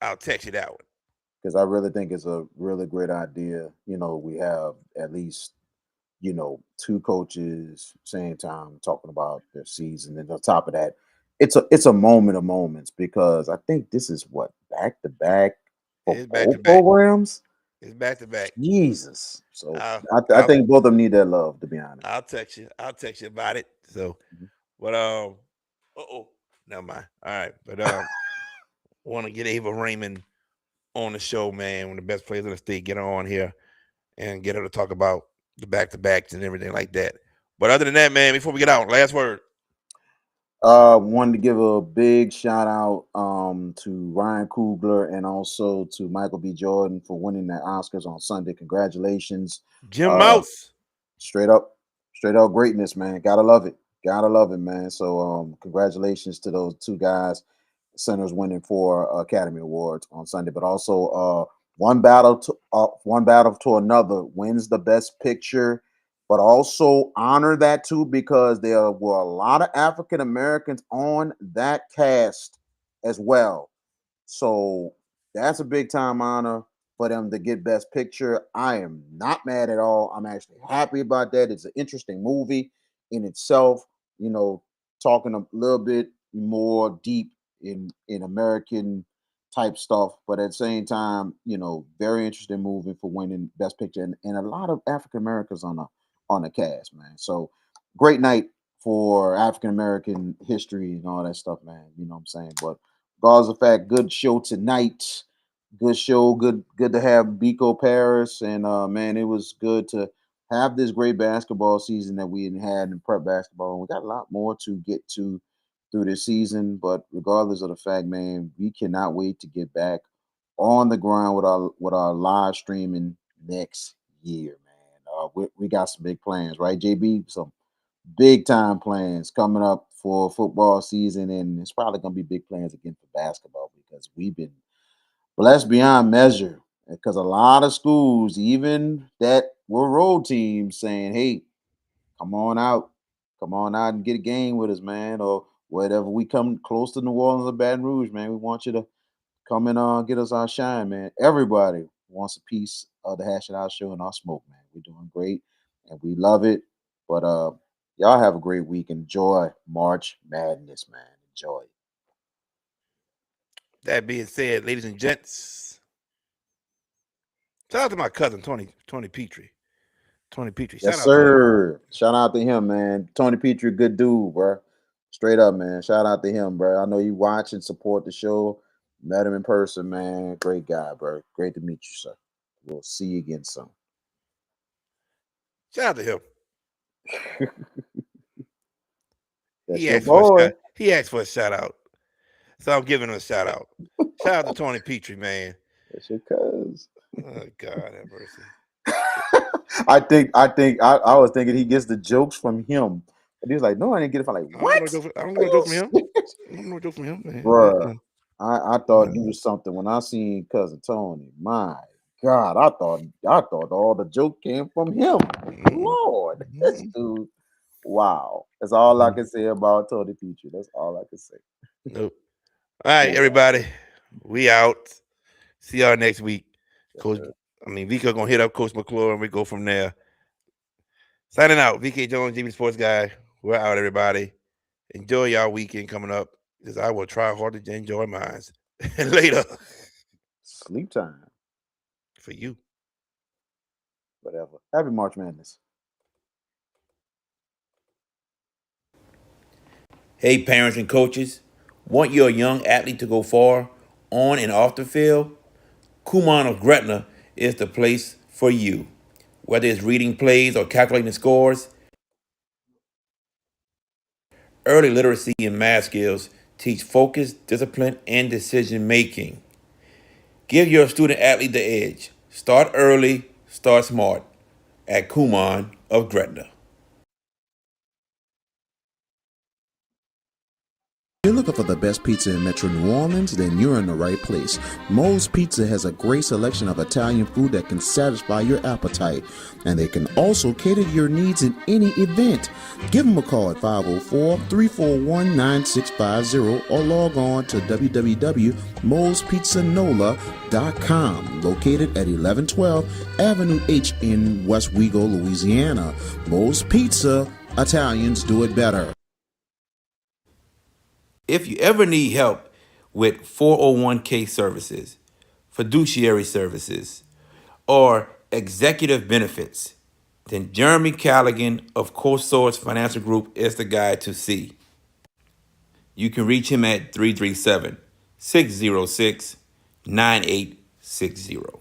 I'll text you that one. Because I really think it's a really great idea. We have at least, two coaches same time talking about their season. And on top of that, it's a moment of moments, because I think this is what back to back for both programs. It's back to back. Jesus. So I think both of them need that love, to be honest. I'll text you. I'll text you about it. So, but never mind. All right, but want to get Ava Raymond on the show, man. One of the best players in the state. Get her on here and get her to talk about the back-to-backs and everything like that. But other than that, man, before we get out, last word. Wanted to give a big shout out to Ryan Coogler and also to Michael B. Jordan for winning the Oscars on Sunday. Congratulations. Jim Mouse. Straight up greatness, man. Gotta love it. Gotta love it, man. So congratulations to those two guys, centers winning 4 Academy Awards on Sunday. But also one battle to another wins the best picture. But also honor that too, because there were a lot of African Americans on that cast as well. So that's a big time honor for them to get best picture. I am not mad at all. I'm actually happy about that. It's an interesting movie in itself, talking a little bit more deep in American type stuff, but at the same time, very interesting movie for winning best picture, and a lot of African Americans on the cast, man. So great night for African American history and all that stuff, man. You know what I'm saying? But regardless of the fact, good show tonight. Good show. Good to have Biko Paris. And man, it was good to have this great basketball season that we had in prep basketball. And we got a lot more to get to through this season. But regardless of the fact, man, we cannot wait to get back on the grind with our live streaming next year, man. We got some big plans, right, JB? Some big time plans coming up for football season, and it's probably going to be big plans again for basketball, because we've been blessed beyond measure. Because a lot of schools, even that were road teams, saying, "Hey, come on out and get a game with us, man," or whatever. We come close to New Orleans or Baton Rouge, man. We want you to Come and get us our shine, man. Everybody wants a piece of the Hash It Out show and our smoke, man. We're doing great and we love it. But y'all have a great week. Enjoy March Madness, man. Enjoy it. That being said, ladies and gents, shout out to my cousin Tony Petrie. Tony Petrie. Yes, Shout out to him. sir. Shout out to him, man. Tony Petrie, good dude, bro. Straight up, man. Shout out to him, bro. I know you watch and support the show. Met him in person, man. Great guy, bro. Great to meet you, sir. We'll see you again soon. Shout out to him. That's He your asked for a boy. shout. He asked for a shout out. So I'm giving him a shout out. Shout out to Tony Petrie, man. That's your cuz. Oh God have mercy. I was thinking he gets the jokes from him. And he was like, no, I didn't get it from like what? I don't get no joke from him. I don't get no joke from him, man. Bruh, I thought you was something when I seen cousin Tony. My God, I thought all the joke came from him. Lord, this dude. Wow. That's all I can say about Tony Petrie. That's all I can say. Nope. All right, everybody. We out. See y'all next week. Coach, Biko gonna hit up Coach McClure and we go from there. Signing out. VK Jones, GB Sports Guy. We're out, everybody. Enjoy y'all weekend coming up because I will try hard to enjoy mine. Later. Sleep time. For you. Whatever. Happy March Madness. Hey, parents and coaches. Want your young athlete to go far on and off the field? Kumon of Gretna is the place for you. Whether it's reading plays or calculating scores, early literacy and math skills teach focus, discipline, and decision making. Give your student athlete the edge. Start early, start smart at Kumon of Gretna. If you're looking for the best pizza in Metro New Orleans, then you're in the right place. Moe's Pizza has a great selection of Italian food that can satisfy your appetite, and they can also cater to your needs in any event. Give them a call at 504-341-9650 or log on to www.moespizzanola.com, located at 1112 Avenue H in West Wego, Louisiana. Moe's Pizza, Italians do it better. If you ever need help with 401k services, fiduciary services, or executive benefits, then Jeremy Callaghan of CoSource Financial Group is the guy to see. You can reach him at 337-606-9860.